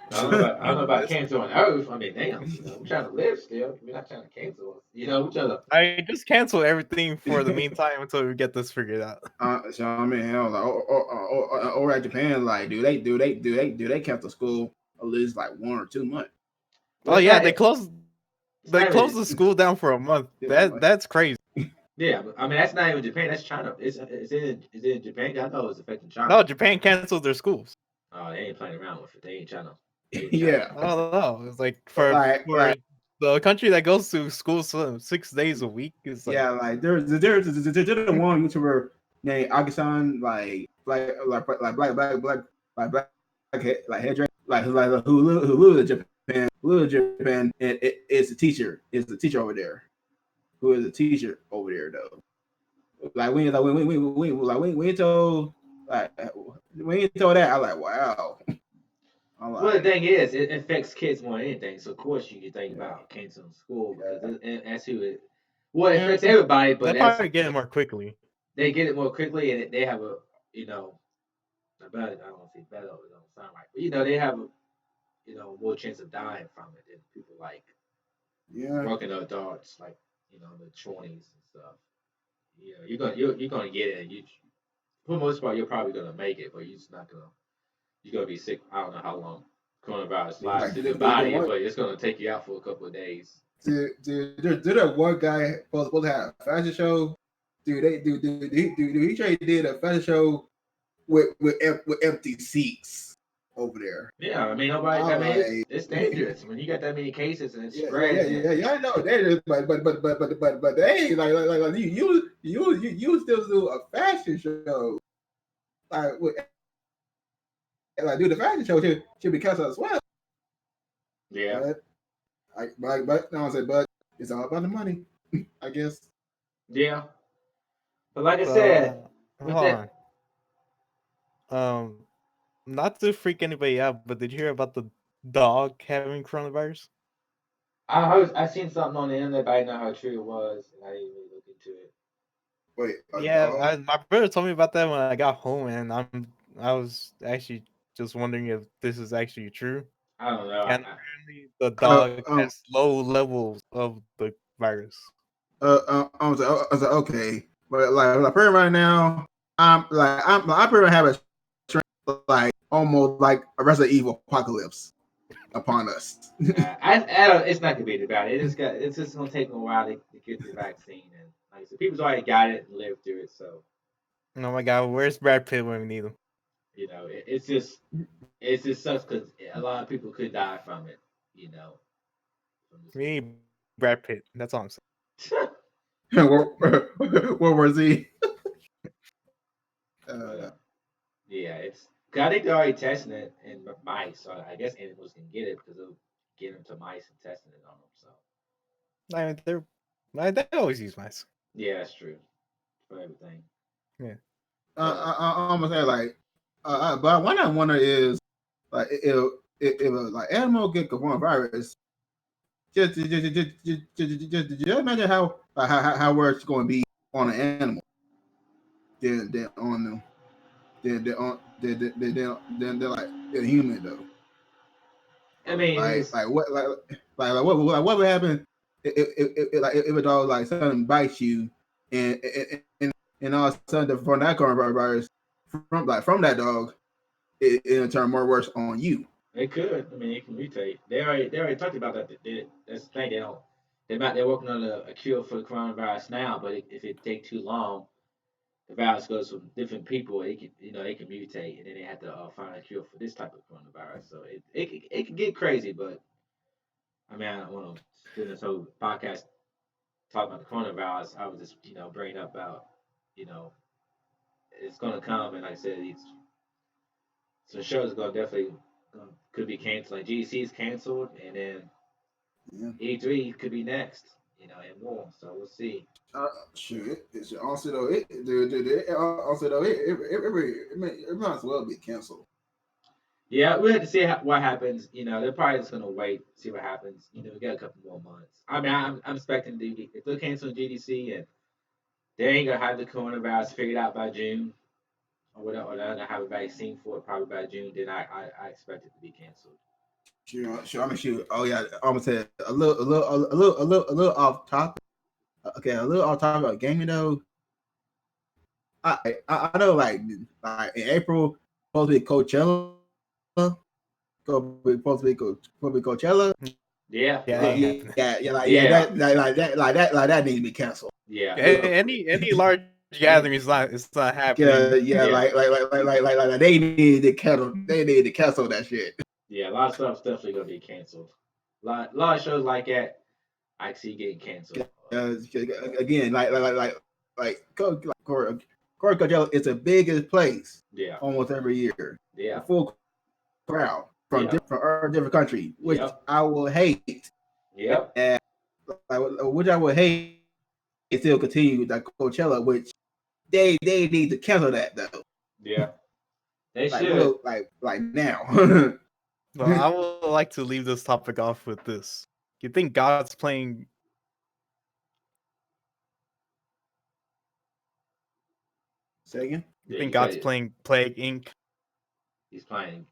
Speaker 2: I don't know about
Speaker 3: This-
Speaker 2: canceling Earth. I mean, damn, we're trying to live still. We're not trying to cancel. We're trying to.
Speaker 3: I just cancel everything for the meantime until we get this figured out.
Speaker 1: so I mean, hell, like, over at Japan, like, do they cancel school at least like 1 or 2 months?
Speaker 3: Oh
Speaker 2: Well,
Speaker 3: yeah,
Speaker 2: it's
Speaker 3: they
Speaker 2: not
Speaker 3: closed
Speaker 2: even.
Speaker 3: the school down for a month.
Speaker 1: Yeah, like,
Speaker 3: That's crazy.
Speaker 2: Yeah, but, I mean that's not even Japan. That's China. It's in Japan. I know it's affecting China.
Speaker 3: No, Japan canceled their schools.
Speaker 2: Oh, they ain't playing around with it. They ain't trying to. They ain't trying
Speaker 1: yeah,
Speaker 2: to.
Speaker 3: I don't know. It's like
Speaker 1: like,
Speaker 3: for the country that goes to school 6 days a week is like
Speaker 1: yeah, like there's a one YouTuber named Agisan, like black head like who lives in Japan, and it's a teacher. It's a teacher over there. Who is a teacher over there though? Like we told like we ain't told that. I like wow. I'm
Speaker 2: Well, the
Speaker 1: like
Speaker 2: thing is, it affects kids more than anything. So of course you can think
Speaker 1: yeah,
Speaker 2: about canceling school because
Speaker 1: yeah,
Speaker 2: that's who it. Well, it
Speaker 3: yeah,
Speaker 2: affects everybody,
Speaker 3: they
Speaker 2: but that's
Speaker 3: probably get it more quickly.
Speaker 2: they get it more quickly and they have a you know a better. I don't want to say better. It don't sound right, but they have a more chance of dying from it than people like
Speaker 1: yeah.
Speaker 2: working adults like in the 20s and stuff. You're gonna get it. For the most part, you're probably gonna make it, but you're just not gonna. You're gonna be sick. I don't know how long coronavirus lasts
Speaker 1: Like
Speaker 2: through the
Speaker 1: the
Speaker 2: body,
Speaker 1: one
Speaker 2: but it's gonna take you out for a couple of days.
Speaker 1: did that one guy supposed to have a fashion show? Dude, he tried did a fashion show with empty seats over there.
Speaker 2: Yeah, I mean nobody. I
Speaker 1: I'm
Speaker 2: mean it's
Speaker 1: like,
Speaker 2: it's dangerous when you got that many cases and it's
Speaker 1: yeah,
Speaker 2: spreading. And
Speaker 1: I know that is, but they like you still do a fashion show like with, like do the fashion show should be canceled as well.
Speaker 2: yeah,
Speaker 1: But but no, I said but it's all about the money, I guess.
Speaker 2: yeah. But like I said,
Speaker 3: So
Speaker 2: with
Speaker 3: hold
Speaker 2: that,
Speaker 3: on. Not to freak anybody out, but did you hear about the dog having coronavirus?
Speaker 2: I seen something on the internet, but I didn't know how true it was, and I didn't really look into it.
Speaker 1: Wait, a
Speaker 3: Yeah,
Speaker 1: dog?
Speaker 3: my brother told me about that when I got home, and I was actually just wondering if this is actually true.
Speaker 2: I don't know.
Speaker 3: And apparently, the
Speaker 1: Uh,
Speaker 3: dog
Speaker 1: um,
Speaker 3: has low levels of the virus.
Speaker 1: I was like, okay, but like right now, I pretty much have a like almost like a Resident Evil apocalypse upon us.
Speaker 2: I don't. It's not gonna be about it. It's just gonna take a while to get the vaccine, and like I said, people's already got it and lived through it, so
Speaker 3: Oh my God, where's Brad Pitt when we need him?
Speaker 2: it's just sucks because a lot of people could die from it, from this
Speaker 3: We
Speaker 2: thing.
Speaker 3: need Brad Pitt. That's all I'm saying.
Speaker 1: World War Z.
Speaker 2: But
Speaker 1: Uh,
Speaker 2: yeah, it's. 'Cause I think they're already testing it in mice, so I guess animals can get it because they'll get them to mice and testing it on them. So
Speaker 3: I mean, they always use mice.
Speaker 2: yeah, that's true for everything.
Speaker 3: Yeah.
Speaker 2: But
Speaker 1: I'm gonna say like, but one I wonder is like if like animal get coronavirus, just imagine how worse it's going to be on an animal than on them than on than like a human though.
Speaker 2: I mean,
Speaker 1: Like what would happen if a dog like suddenly bites you and all of a sudden from that coronavirus from that dog it'll turn more worse on you.
Speaker 2: it could. I mean, it can mutate. They already talked about that. That's the thing. They don't. They're working on a cure for the coronavirus now, but if it take too long, the virus goes from different people. It can mutate, and then they have to find a cure for this type of coronavirus. So it can get crazy, but I mean, I don't want to spend this whole podcast talking about the coronavirus. I was just bringing up about you know it's gonna come, and like I said, some shows are gonna definitely could be canceled. Like GC is canceled, and then
Speaker 1: Yeah.
Speaker 2: E3 could be next. And more. So we'll see.
Speaker 1: Shit. It's also though also though it might as well be canceled.
Speaker 2: Yeah, we have to see what happens. They're probably just gonna wait, see what happens. We got a couple more months. I mean, I'm expecting if they're canceling GDC and they ain't gonna have the coronavirus figured out by June or they're gonna have a vaccine for it probably by June, then I expect it to be canceled.
Speaker 1: Sure. I'm gonna shoot. Oh yeah, I'm gonna say a little off topic. Okay, a little off topic about gaming though. I know like in April supposed to be Coachella. Supposed to be Coachella.
Speaker 2: Yeah,
Speaker 3: Yeah, that ain't happening.
Speaker 1: That needs to be canceled.
Speaker 2: yeah,
Speaker 3: Any large gathering is not, it's not happening.
Speaker 1: They need to cancel. They need to cancel that shit.
Speaker 2: yeah. A lot of stuff's definitely gonna be canceled. A lot of shows like that I see getting canceled.
Speaker 1: Again, Corey Coachella is the biggest place
Speaker 2: Yeah,
Speaker 1: almost every year.
Speaker 2: yeah,
Speaker 1: A full crowd from
Speaker 2: yeah,
Speaker 1: different country, which
Speaker 2: yep,
Speaker 1: I will hate.
Speaker 2: yep,
Speaker 1: And which I would hate. They still continue with that Coachella, which they need to cancel that though.
Speaker 2: yeah. They
Speaker 1: Like
Speaker 2: should.
Speaker 1: like now.
Speaker 3: Well, I would like to leave this topic off with this. You think God's playing?
Speaker 1: Say again.
Speaker 3: You
Speaker 2: Yeah,
Speaker 3: think
Speaker 2: you
Speaker 3: God's
Speaker 2: said
Speaker 3: playing Plague Inc?
Speaker 2: he's playing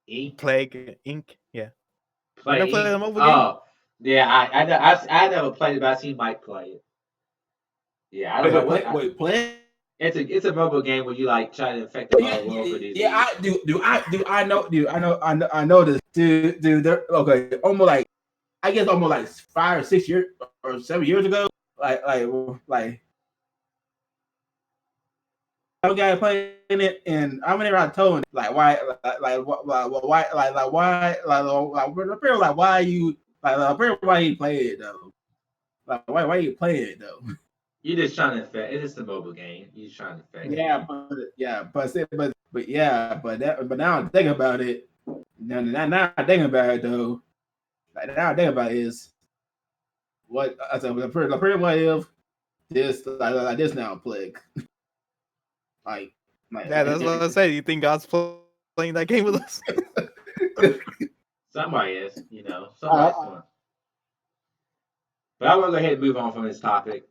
Speaker 2: Ink.
Speaker 3: Plague Inc. Yeah. You
Speaker 2: Play
Speaker 3: never played
Speaker 2: Ink.
Speaker 3: a mobile game?
Speaker 2: Oh, yeah. I never played it, but I seen Mike play it. Yeah, I don't know what.
Speaker 1: Play.
Speaker 2: It's a mobile game where you like try to infect the whole world for disease.
Speaker 1: I do. I know this. They're okay. Almost like I guess almost like 5 or 6 years or 7 years ago. Like I guy playing it, and I whenever I told him like why why you why you play it though? Like why you play it though?
Speaker 2: You're just trying to infect. It's just a mobile game. You're just trying to infect
Speaker 1: Yeah,
Speaker 2: people.
Speaker 1: but now I'm thinking about it. Now I'm thinking about it though. Like now I'm thinking about it is what I said. The pretty what if this like this now plague like
Speaker 3: Yeah, that's what I said. You think God's playing that game with us?
Speaker 2: Somebody is, somebody's going. But I want to go ahead and move on from this topic.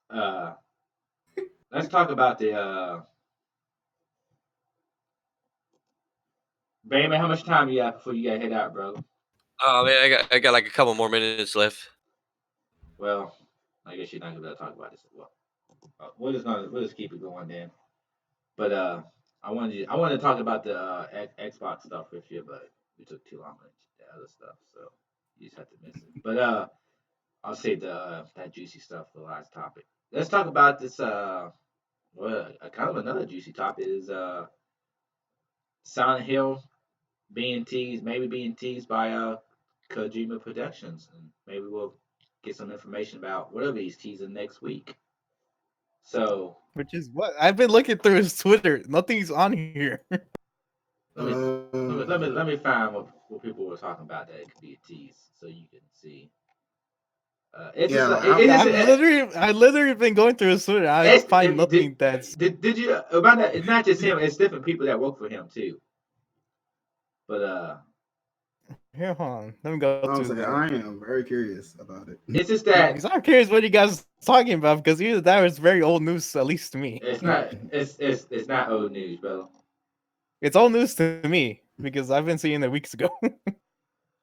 Speaker 2: Uh, let's talk about the Bayman. How much time you have before you gotta head out, bro?
Speaker 4: Oh man, I got like a couple more minutes left.
Speaker 2: Well, I guess you're not gonna be able to talk about this. Well, we'll just keep it going then. But I wanted to talk about the Xbox stuff with you, but we took too long on the other stuff, so you just have to miss it. But I'll save the that juicy stuff for the last topic. Let's talk about this. Kind of another juicy topic is Silent Hill maybe being teased by Kojima Productions, and maybe we'll get some information about whatever he's teasing next week. So
Speaker 3: Which is what I've been looking through his Twitter. Nothing's on here.
Speaker 2: let me find what people were talking about that it could be a tease, so you can see. It's just like
Speaker 3: I literally been going through his Twitter. I find nothing that's.
Speaker 2: Did you about that? It's not just him. It's different people that work for him too. But
Speaker 3: Here, hold on. Let me go to that.
Speaker 1: I am very curious about it.
Speaker 2: it's just that
Speaker 3: Because I'm curious what you guys talking about. Because either that was very old news, at least to me.
Speaker 2: it's not it's not old news, bro.
Speaker 3: It's old news to me because I've been seeing it weeks ago.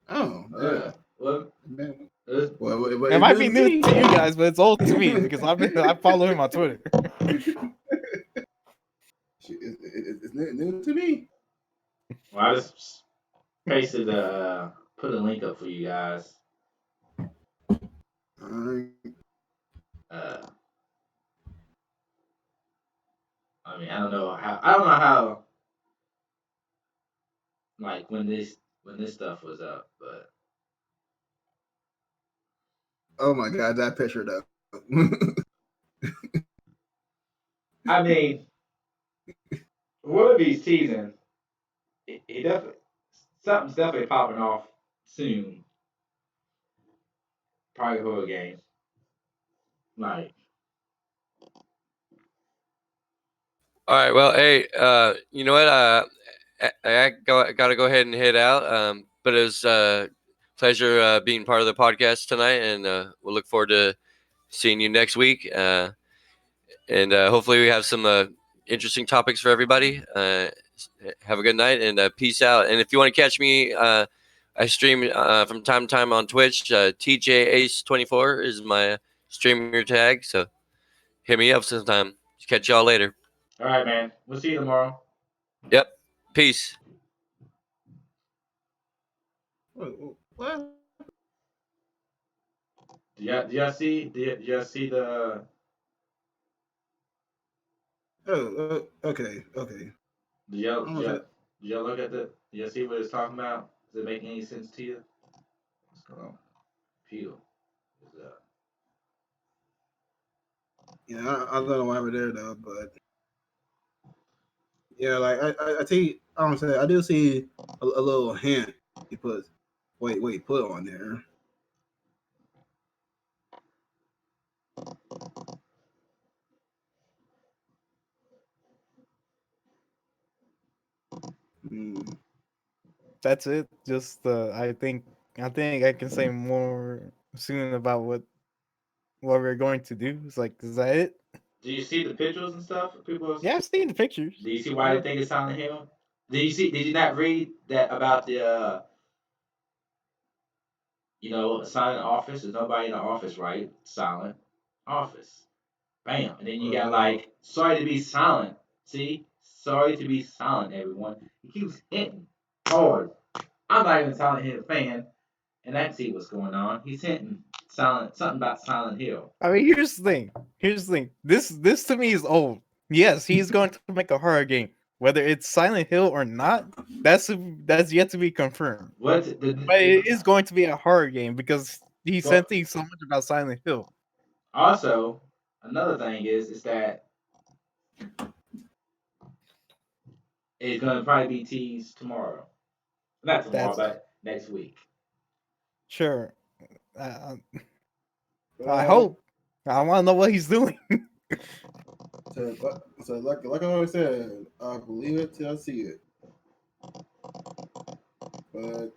Speaker 2: Well,
Speaker 3: It might be new to you guys, but it's old to me because I follow him on Twitter.
Speaker 1: It's new to me.
Speaker 2: well, I just pasted put a link up for you guys. Uh, I mean, I don't know how like when this stuff was up, but
Speaker 1: Oh my god, that picture though.
Speaker 2: I mean, whatever he's teasing, he definitely something's definitely popping off soon. Probably a horror game, like
Speaker 4: All right, well, hey, you know what? gotta go ahead and head out. But it was pleasure being part of the podcast tonight, and we'll look forward to seeing you next week. And hopefully we have some interesting topics for everybody. Have a good night and peace out. And if you want to catch me, I stream from time to time on Twitch. TJ Ace 24 is my streamer tag, so hit me up sometime. Catch y'all later.
Speaker 2: All right, man. We'll see you tomorrow.
Speaker 4: Yep. Peace.
Speaker 1: What?
Speaker 2: Did y'all see the?
Speaker 1: Oh, okay, okay.
Speaker 2: Did y'all,
Speaker 1: I
Speaker 2: did
Speaker 1: don't
Speaker 2: y'all,
Speaker 1: say,
Speaker 2: did y'all look at the? Did y'all see what it's talking about? Does it make any sense to you? What's going on? Peel. Is,
Speaker 1: yeah, I don't know why we're there though, but yeah, like I see, I don't say, I do see a little hint he put, wait, put on there. Hmm.
Speaker 3: That's it. Just I think I can say more soon about what we're going to do. It's like, is that it?
Speaker 2: do you see the pictures and stuff? People.
Speaker 3: Yeah, I've seen the pictures.
Speaker 2: Do you see why
Speaker 3: Yeah.
Speaker 2: they think it's Silent Hill? Did you see? Did you not read that about the? A silent office. There's nobody in the office, right? Silent office. Bam. And then you got
Speaker 1: Uh,
Speaker 2: like, sorry to be silent. See? Sorry to be silent, everyone. He keeps hitting hard. I'm not even a Silent Hill fan, and I can see what's going on. He's hitting something about Silent Hill.
Speaker 3: I mean, here's the thing. Here's the thing. This to me is old. Yes, he's going to make a horror game. Whether it's Silent Hill or not, that's yet to be confirmed.
Speaker 2: What
Speaker 3: But it is going to be a horror game because he's
Speaker 2: well,
Speaker 3: saying so much about Silent Hill.
Speaker 2: also another thing is that it's gonna probably be teased tomorrow. Not tomorrow,
Speaker 3: That's
Speaker 2: but next week.
Speaker 3: sure. Uh, I
Speaker 1: uh,
Speaker 3: hope. I want to know what he's doing.
Speaker 1: like I always said, I believe it till I see it. But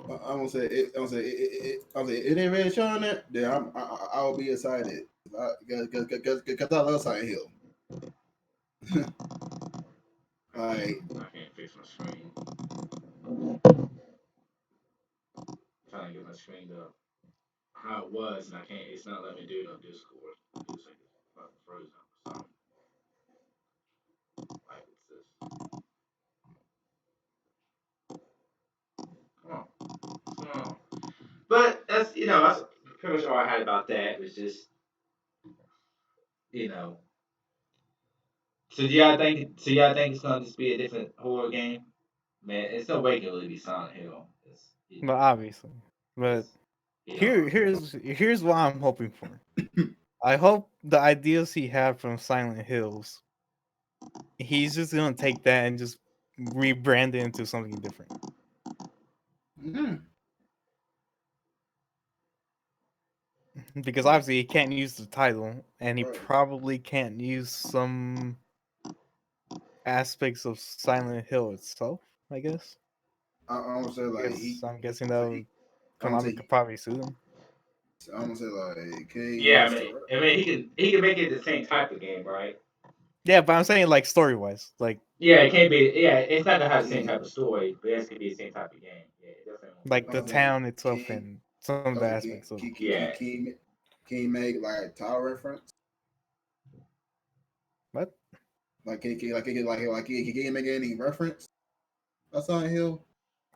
Speaker 1: I'm gonna say it. I'm gonna say I'm gonna say it ain't really showing that. Then I'll be excited because I love Silent Hill. Like
Speaker 2: I can't fix my screen. Trying to get my screen up how it was, and I can't. It's not letting me do it on Discord. It's like it's fucking frozen or something. Like it's this. Come on, come on. But that's pretty much all I had about that. It was just you know. So y'all think it's gonna just be a different horror game? Man, it's no way it can really be Silent Hill.
Speaker 3: But obviously, but
Speaker 2: It's yeah.
Speaker 3: here's what I'm hoping for. I hope the ideas he had from Silent Hills, he's just gonna take that and just rebrand it into something different.
Speaker 1: mm,
Speaker 3: Because obviously he can't use the title, and he
Speaker 1: right.
Speaker 3: probably can't use some aspects of Silent Hill itself. I guess.
Speaker 1: I'm gonna say like
Speaker 3: Because I'm guessing
Speaker 1: I'm
Speaker 3: that
Speaker 1: gonna say
Speaker 3: Konami could probably sue them.
Speaker 1: I'm gonna say like can he
Speaker 2: Yeah,
Speaker 1: use the
Speaker 2: I mean he can make it the same type of game, right?
Speaker 3: Yeah, but I'm saying like story wise, like
Speaker 2: Yeah, it can't be. Yeah, it's not gonna have the same
Speaker 1: can
Speaker 2: type of story, but it's gonna be the same type of game. Yeah, it definitely won't be.
Speaker 3: like
Speaker 1: I'm
Speaker 3: the
Speaker 1: gonna say
Speaker 3: town itself
Speaker 1: can
Speaker 3: and some of the
Speaker 1: okay
Speaker 3: aspects of
Speaker 2: Yeah,
Speaker 1: can he make like tile reference?
Speaker 3: what
Speaker 1: Like can he make any reference? That's Silent Hill.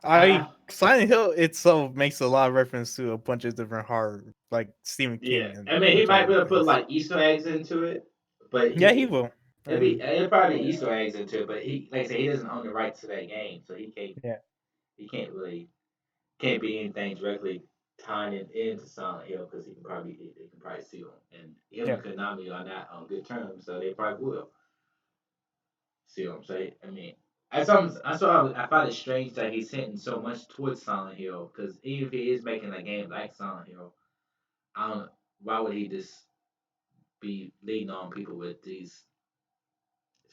Speaker 3: I Silent Hill itself makes a lot of reference to a bunch of different horror, like Stephen
Speaker 2: yeah.
Speaker 3: King and
Speaker 2: I mean, he
Speaker 3: bunch of
Speaker 2: might be
Speaker 3: other
Speaker 2: able to put
Speaker 3: things.
Speaker 2: like Easter eggs into it, but
Speaker 3: Yeah, he will. And
Speaker 2: it'll probably be
Speaker 1: Oh
Speaker 2: Easter eggs into it. But he, like I said, he doesn't own the rights to that game, so
Speaker 3: yeah,
Speaker 2: he can't really can't be anything directly tying it into Silent Hill because they can probably sue him, and him
Speaker 3: yeah.
Speaker 2: and Konami are not on good terms, so they probably will. See what I'm saying? I mean, I find it strange that he's hinting so much towards Silent Hill because even if he is making a game like Silent Hill, I don't. Why would he just be leading on people with these?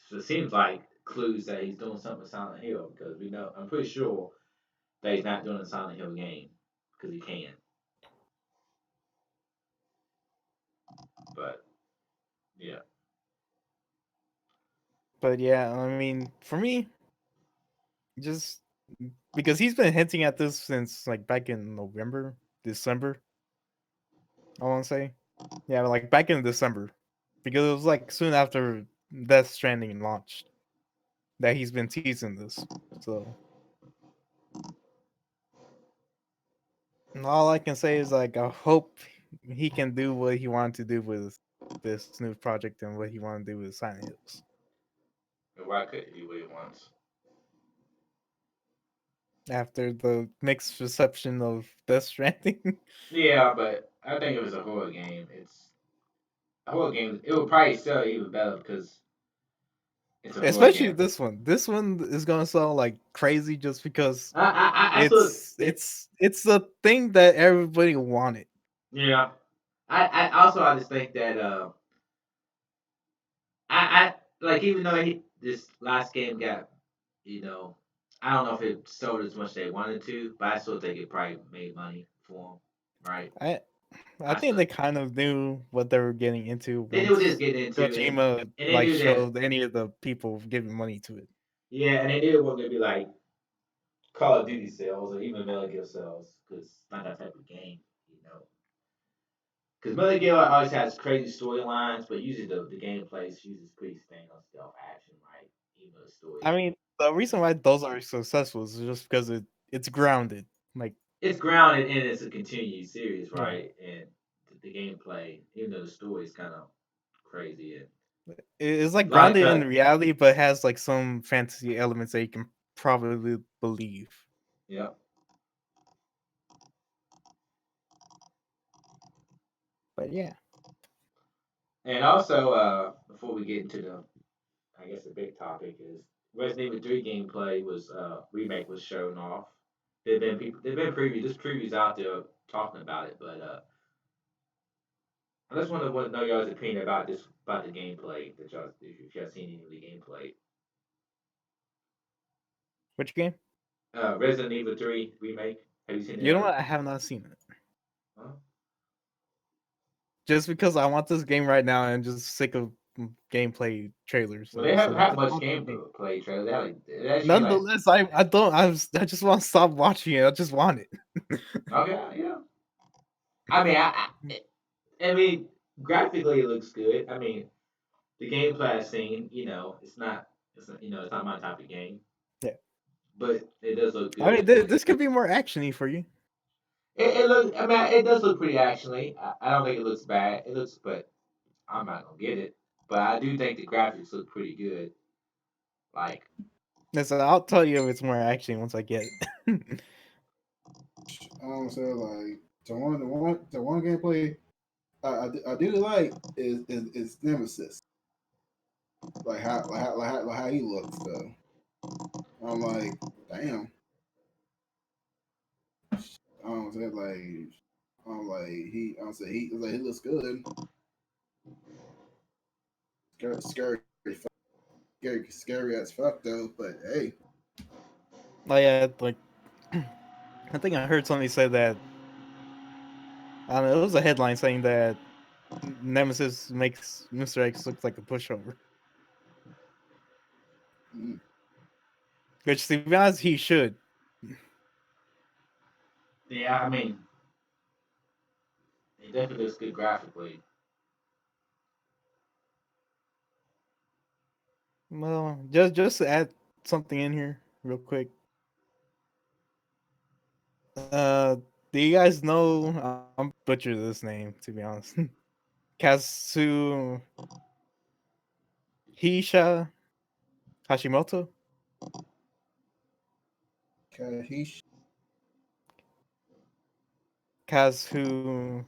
Speaker 2: So it seems like clues that he's doing something with Silent Hill because we know I'm pretty sure that he's not doing a Silent Hill game because he can. But yeah,
Speaker 3: But yeah, I mean, for me, just because he's been hinting at this since like back in November, December, I want to say. Yeah, like back in December, because it was like soon after Death Stranding launched that he's been teasing this. So and all I can say is like I hope he can do what he wanted to do with this new project and what he wanted to do with Silent Hills.
Speaker 2: and why couldn't he wait once?
Speaker 3: After the mixed reception of Death Stranding.
Speaker 2: Yeah, but I think if it's a horror game, it's a horror game. It would probably sell even better because it's a horror
Speaker 3: Especially
Speaker 2: game.
Speaker 3: this one. This one is gonna sound like crazy just because
Speaker 2: I sort
Speaker 3: it's the thing that everybody wanted.
Speaker 2: yeah. I just think that I like even though this last game got you know I don't know if it sold as much as they wanted to, but I still think it probably made money for them, right?
Speaker 3: I I
Speaker 2: I
Speaker 3: think
Speaker 2: still
Speaker 3: they kind of knew what they were getting into
Speaker 2: they knew what they was
Speaker 3: once
Speaker 2: getting into,
Speaker 3: Kojima
Speaker 2: and they
Speaker 3: like
Speaker 2: knew that
Speaker 3: showed any of the people giving money to it.
Speaker 2: yeah, and they knew it wasn't gonna be like Call of Duty sales or even Metal Gear sales because it's not that type of game, you know. Because Metal Gear always has crazy storylines, but usually the gameplay is usually pretty standard stealth action, right? Even though the story
Speaker 3: I
Speaker 2: is
Speaker 3: mean, the reason why those are successful is just because it's grounded. Like
Speaker 2: it's grounded and it's a continued series,
Speaker 3: yeah,
Speaker 2: right? And the gameplay, even though the story is kind of crazy and
Speaker 3: it's like
Speaker 2: a lot of
Speaker 3: grounded in
Speaker 2: cut.
Speaker 3: reality, but has like some fantasy elements that you can probably believe.
Speaker 2: Yep.
Speaker 3: But yeah,
Speaker 2: And also, before we get into the, I guess the big topic is Resident Evil 3 gameplay was remake was shown off. There've been previews out there talking about it, but I just want to know y'all's opinion about this about the gameplay that y'all if y'all seen any of the gameplay.
Speaker 3: which game?
Speaker 2: Resident Evil 3 remake. Have you seen
Speaker 3: You know
Speaker 2: it?
Speaker 3: what? I have not seen it.
Speaker 2: Huh?
Speaker 3: Just because I want this game right now and just sick of gameplay trailers.
Speaker 2: Well, they
Speaker 3: So
Speaker 2: haven't
Speaker 3: I
Speaker 2: had
Speaker 3: just
Speaker 2: much
Speaker 3: want the game.
Speaker 2: gameplay trailers. They actually like
Speaker 3: Nonetheless, I don't I just want to stop watching it. I just want it.
Speaker 2: okay, yeah. I mean, I mean, graphically it looks good. I mean, the gameplay I've seen, it's not my type of game,
Speaker 3: Yeah,
Speaker 2: but it does look
Speaker 3: I mean
Speaker 2: good.
Speaker 3: this could be more actiony for you.
Speaker 2: It looks, I mean, it does look pretty actionly. I don't think it looks bad. It looks, but I'm not gonna get it. But I do think the graphics look pretty good. Like,
Speaker 3: Listen, I'll tell you if it's more action once I get it.
Speaker 1: So like the one gameplay I do like is Nemesis. Like how he looks though. I'm like, damn. I'm saying I'm like he like he looks good. Scary as fuck though. But hey,
Speaker 3: Like like I think I heard somebody say that. I don't know. It was a headline saying that Nemesis makes Mr. X look like a pushover.
Speaker 1: mm,
Speaker 3: Which, to be honest, he should.
Speaker 2: yeah, I mean, it definitely looks good graphically.
Speaker 3: Well, just to add something in here real quick. Uh, do you guys know? I'm butcher this name to be honest. Kazu Hisha Hashimoto.
Speaker 1: Kahish.
Speaker 3: Kazu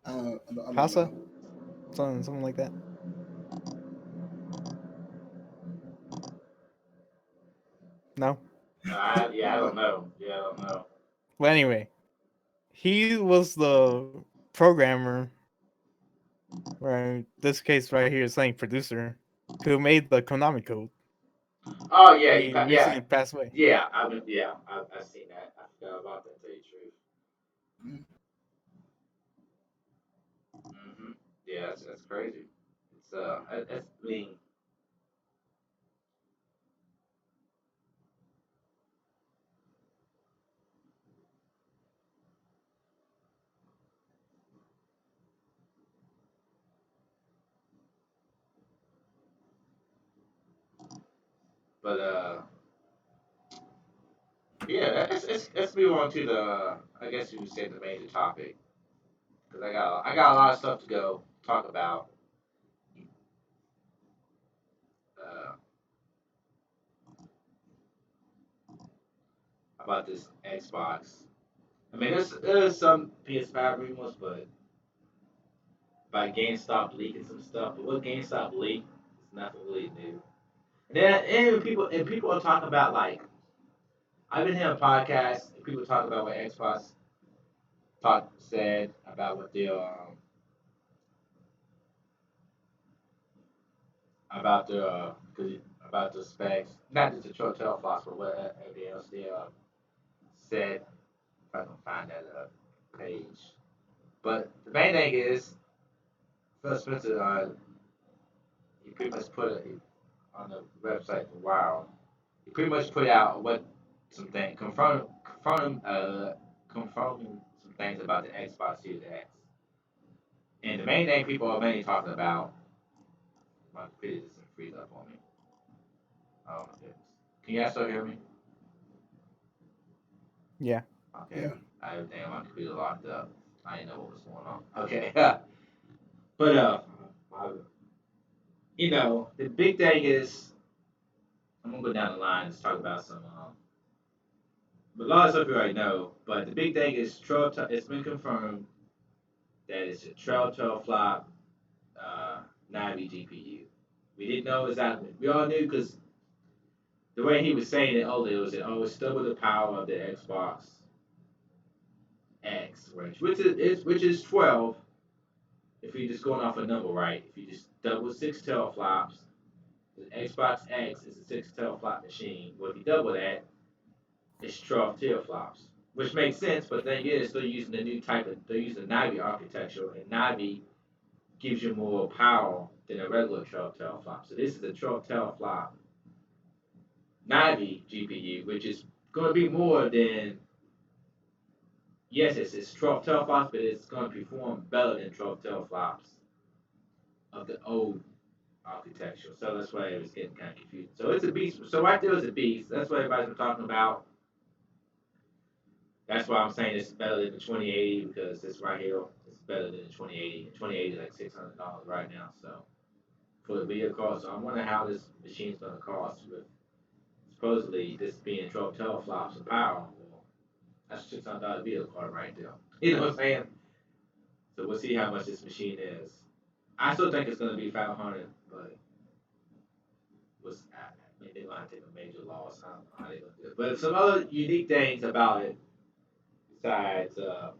Speaker 1: I don't
Speaker 3: Hasa,
Speaker 1: know.
Speaker 3: something like that. No.
Speaker 2: Yeah, I
Speaker 1: Uh,
Speaker 2: don't know. Yeah, I don't know.
Speaker 3: Well, anyway, he was the programmer, or in this case right here, is saying producer, who made the Konami code.
Speaker 2: Oh yeah,
Speaker 3: He
Speaker 2: yeah,
Speaker 3: recently passed away.
Speaker 2: yeah. I've seen that. I forgot about that. To tell you the truth. Hmm. Yeah, that's crazy. It's I mean, but yeah, let's move on to the I guess you would say the major topic because I got a lot of stuff to go talk uh, about this Xbox. I mean, there's some PS5 rumors, but by GameStop leaking some stuff. But what GameStop leaked is nothing really new. And then and people are talking about like I've been hearing podcasts and people talk about what Xbox said about what the about the about the specs, not just the short teraflops, but what everything else they said. If I can find that page. But the main thing is, Phil Spencer, he pretty much put it on the website for a while. He pretty much put out what some things, confirming some things about the Xbox Series X. And the main thing people are mainly talking about, my computer just freeze up on me. Oh my goodness. Can you guys still hear me?
Speaker 3: Yeah.
Speaker 2: Okay.
Speaker 1: Yeah.
Speaker 2: I damn my computer locked up. I didn't know what was going on. Okay. But the big thing is I'm gonna go down the line and just talk about some but a lot of stuff you already know. But the big thing is it's been confirmed that it's a 12 flop Navi GPU. We didn't know exactly. We all knew because the way he was saying it earlier was that it's double the power of the Xbox X, which is 12. If you're just going off a number, right? If you just double six teraflops, the Xbox X is a six teraflop machine. Well, if you double that, it's 12 teraflops, which makes sense. But the thing is, they're using Navi architecture, and Navi gives you more power than a regular 12 teraflop. So this is a 12 teraflop Navi GPU, which is going to be more than yes, it's 12 teraflops, but it's going to perform better than 12 teraflops of the old architecture. So that's why it was getting kind of confusing. So it's a beast. So right there is a beast. That's what everybody's been talking about. That's why I'm saying it's better than the 2080 because this right here is better than the 2080. The 2080 is like $600 right now. So for the video card, so I wonder how this machine's going to cost with supposedly this being 12 teraflops of power. Well, that's $600 video card right there. You know what I'm saying? So we'll see how much this machine is. I still think it's going to be 500, but I mean, they're going to take a major loss. I don't know how they're going to do it. But some other unique things about it, besides, a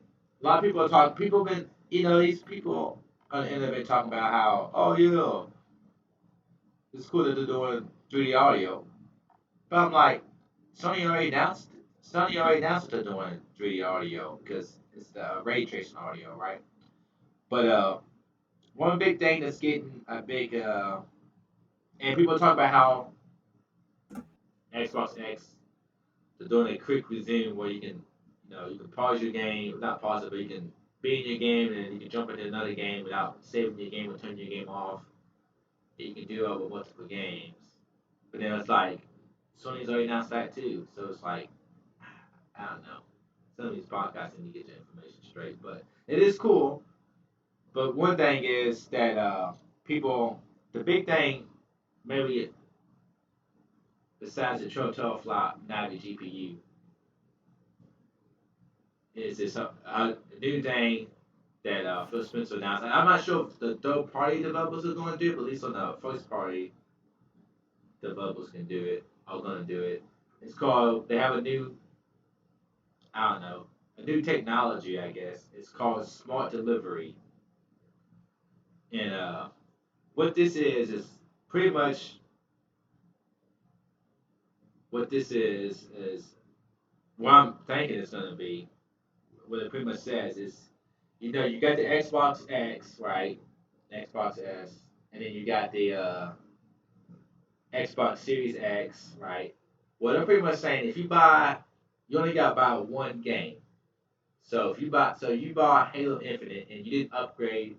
Speaker 2: lot of people are talking, people been, these people on the internet been talking about how, oh, yeah, it's cool that they're doing 3D audio. But I'm like, Sony already announced, Sony already announced that they're doing 3D audio because it's the ray tracing audio, right? But one big thing that's getting a big, and people talk about how Xbox X they're doing a quick resume where you can pause your game, not pause it, but you can be in your game and you can jump into another game without saving your game or turning your game off. And you can do it with multiple games. But then it's like Sony's already announced that too, so it's like I don't know. Some of these podcasts need to get your information straight, but it is cool. But one thing is that people, the big thing, maybe besides the 12 flop Navi GPU, is this new thing that Phil Spencer announced. And I'm not sure if the third party developers are going to do it, but at least on the first party developers can do it, are going to do it. It's called, they have a new, I don't know, a new technology, I guess. It's called smart delivery. And what this is pretty much what this is what I'm thinking it's gonna be. What it pretty much says is, you got the Xbox X, right? Xbox S, and then you got the Xbox Series X, right? Well, they're pretty much saying if you buy, you only got to buy one game. So you bought Halo Infinite and you didn't upgrade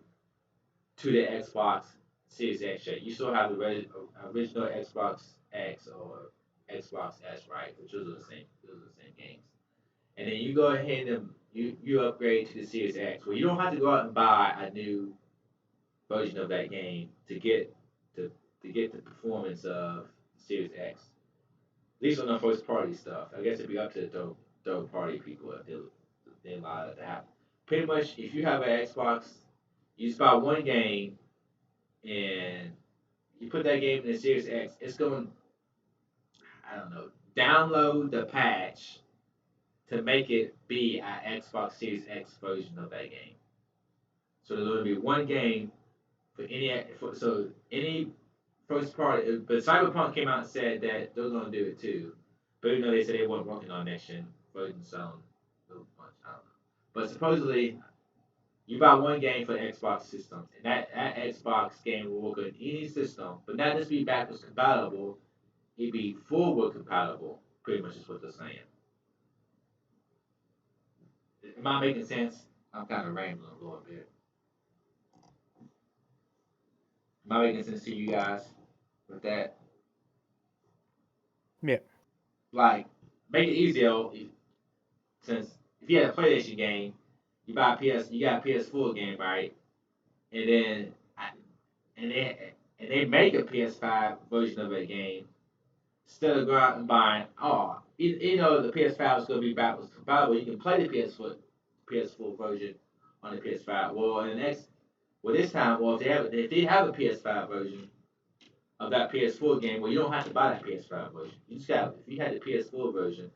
Speaker 2: to the Xbox Series X yet. You still have the original Xbox X or Xbox S, right? Which was the same, those are the same games. And then you go ahead and you upgrade to the Series X. Well, you don't have to go out and buy a new version of that game to to get the performance of the Series X. At least on the first party stuff. I guess it'd be up to the third party people if they allow it to happen. Pretty much, if you have an Xbox, you just buy one game and you put that game in the Series X. It's going, I don't know, download the patch to make it be an Xbox Series X version of that game. So there's going to be one game for any first party. But Cyberpunk came out and said that they're going to do it too. But even though they said they weren't working on next gen version, so much, I don't know. But supposedly, you buy one game for the Xbox systems, and that Xbox game will work on any system, but not just be backwards compatible, it'd be forward compatible. Pretty much is what they're saying. Am I making sense? I'm kind of rambling a little bit. Am I making sense to you guys with that?
Speaker 3: Yeah.
Speaker 2: Like, make it easier. Since if you had a PlayStation game, you got a PS4 game, right? And then and they make a PS5 version of that game instead of going out and buying. Oh, the PS5 is going to be backwards compatible. You can play the PS4 version on the PS5. Well, this time, well, if they have a PS5 version of that PS4 game, well, you don't have to buy that PS5 version. You just got if you had the PS4 version,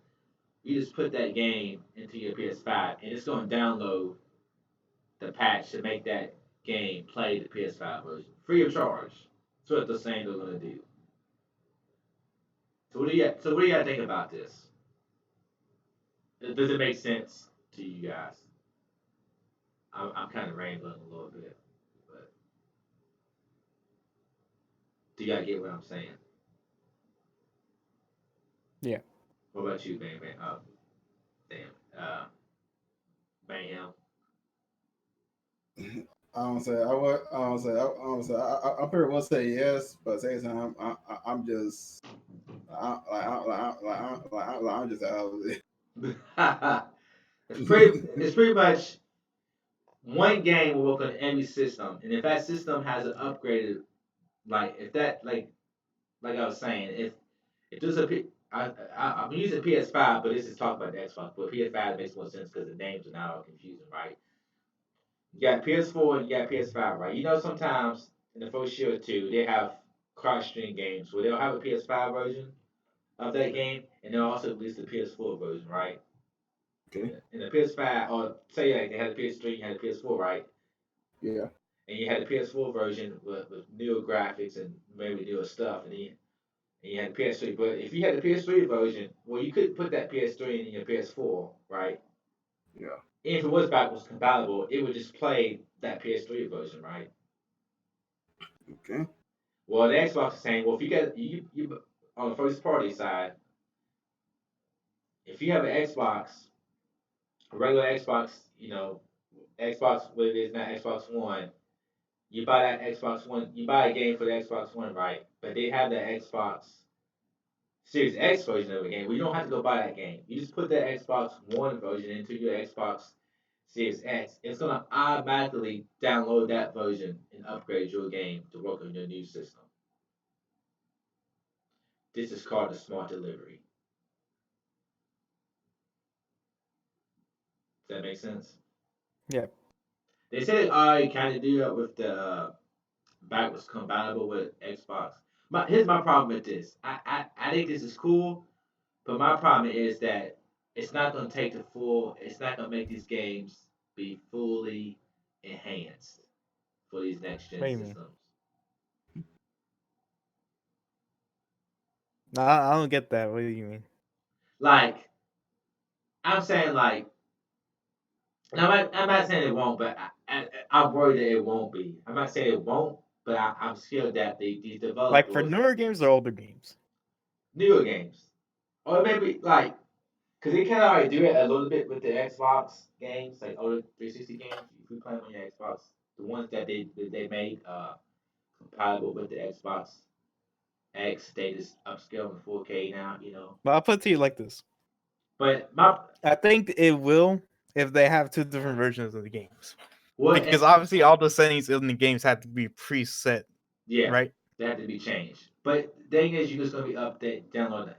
Speaker 2: you just put that game into your PS5, and it's going to download the patch to make that game play the PS5 version free of charge. That's what they're saying they're going to do. So what do you think about this? Does it make sense to you guys? I'm kind of rambling a little bit, but do y'all get what I'm saying?
Speaker 3: Yeah.
Speaker 2: What about you, Bang Bang? Damn, Mayhem.
Speaker 1: I don't say I would. I don't say. I don't say. I pretty well say yes, but at the same time, I'm just. I'm just out of it.
Speaker 2: It's pretty much one game will work on every system, and if that system has an upgraded, like if that like I was saying, if there's I'm using PS5, but this is talking about the Xbox, but PS5 makes more sense because the names are now confusing, right? You got PS4 and you got PS5, right? Sometimes in the first year or two, they have cross-stream games where they'll have a PS5 version of that game, and they'll also release the PS4 version, right?
Speaker 1: Okay.
Speaker 2: In the PS5, or say like they had a PS3, you had a PS4, right?
Speaker 1: Yeah.
Speaker 2: And you had the PS4 version with newer graphics and maybe newer stuff, and you had the PS3. But if you had the PS3 version, well, you couldn't put that PS3 in your PS4, right?
Speaker 1: Yeah.
Speaker 2: And if it was backwards compatible, it would just play that PS3 version, right?
Speaker 1: Okay.
Speaker 2: Well, the Xbox is saying, well, if you got you on the first party side, if you have an Xbox, a regular Xbox, Xbox what it is now, Xbox One, you buy that Xbox One, you buy a game for the Xbox One, right? But they have the Xbox Series X version of the game. Well, you don't have to go buy that game. You just put the Xbox One version into your Xbox Series X. It's gonna automatically download that version and upgrade your game to work on your new system. This is called the smart delivery. Does that make sense?
Speaker 3: Yeah.
Speaker 2: They said I kind of do that with the backwards compatible with Xbox. Here's my problem with this. I think this is cool, but my problem is that it's not going to take the full. It's not going to make these games be fully enhanced for these next
Speaker 3: What
Speaker 2: gen
Speaker 3: do you mean?
Speaker 2: systems.
Speaker 3: I don't get that. What do you mean?
Speaker 2: Like I'm saying, like I'm not saying it won't, but I'm worried that it won't be. I'm not saying it won't, but I'm scared that these
Speaker 3: Like for
Speaker 2: developers,
Speaker 3: newer games or older games?
Speaker 2: newer games, or maybe like, because they kind of already do it a little bit with the Xbox games, like older 360 games. If you play them on your Xbox, the ones that they made compatible with the Xbox X, they just upscale in 4K now, you know.
Speaker 3: But I'll put it to you like this:
Speaker 2: But my
Speaker 3: I think it will if they have two different versions of the games,
Speaker 2: what
Speaker 3: because obviously all the settings in the games have to be preset,
Speaker 2: yeah,
Speaker 3: right?
Speaker 2: they have to be changed. But the thing is, you're just gonna be downloading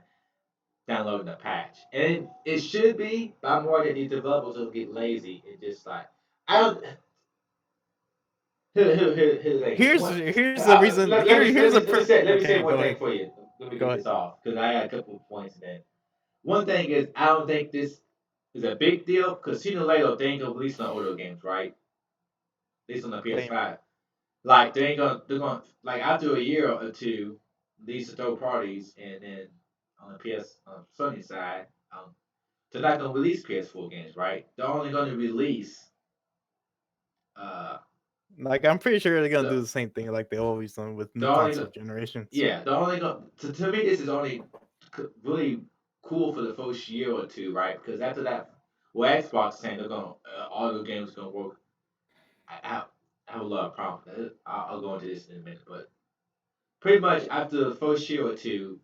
Speaker 2: a patch, and it should be. But I'm worried that these developers will get lazy and just like I don't. Here's the thing.
Speaker 3: Here's the reason. Here's a
Speaker 2: Let me say
Speaker 3: okay.
Speaker 2: one
Speaker 3: Go
Speaker 2: thing
Speaker 3: ahead.
Speaker 2: for you. Let me
Speaker 3: Go
Speaker 2: get
Speaker 3: ahead.
Speaker 2: this off because I had a couple of points. Then one thing is I don't think this is a big deal because sooner or later they ain't gonna release on auto games, right? At least on the
Speaker 3: What do you mean?
Speaker 2: PS5. Like they're gonna like after a year or two, these third parties, and then on the Sony side, they're not gonna release PS4 games, right? They're only gonna release uh
Speaker 3: Like I'm pretty sure they're gonna do
Speaker 2: the
Speaker 3: the same thing like they always done with new
Speaker 2: they're only
Speaker 3: console generations.
Speaker 2: yeah they're only gonna to me this is only really cool for the first year or two, right? Because after that, well, Xbox is saying they're gonna all the games gonna work. I have a lot of problems with that. I'll go into this in a minute, but pretty much after the first year or two,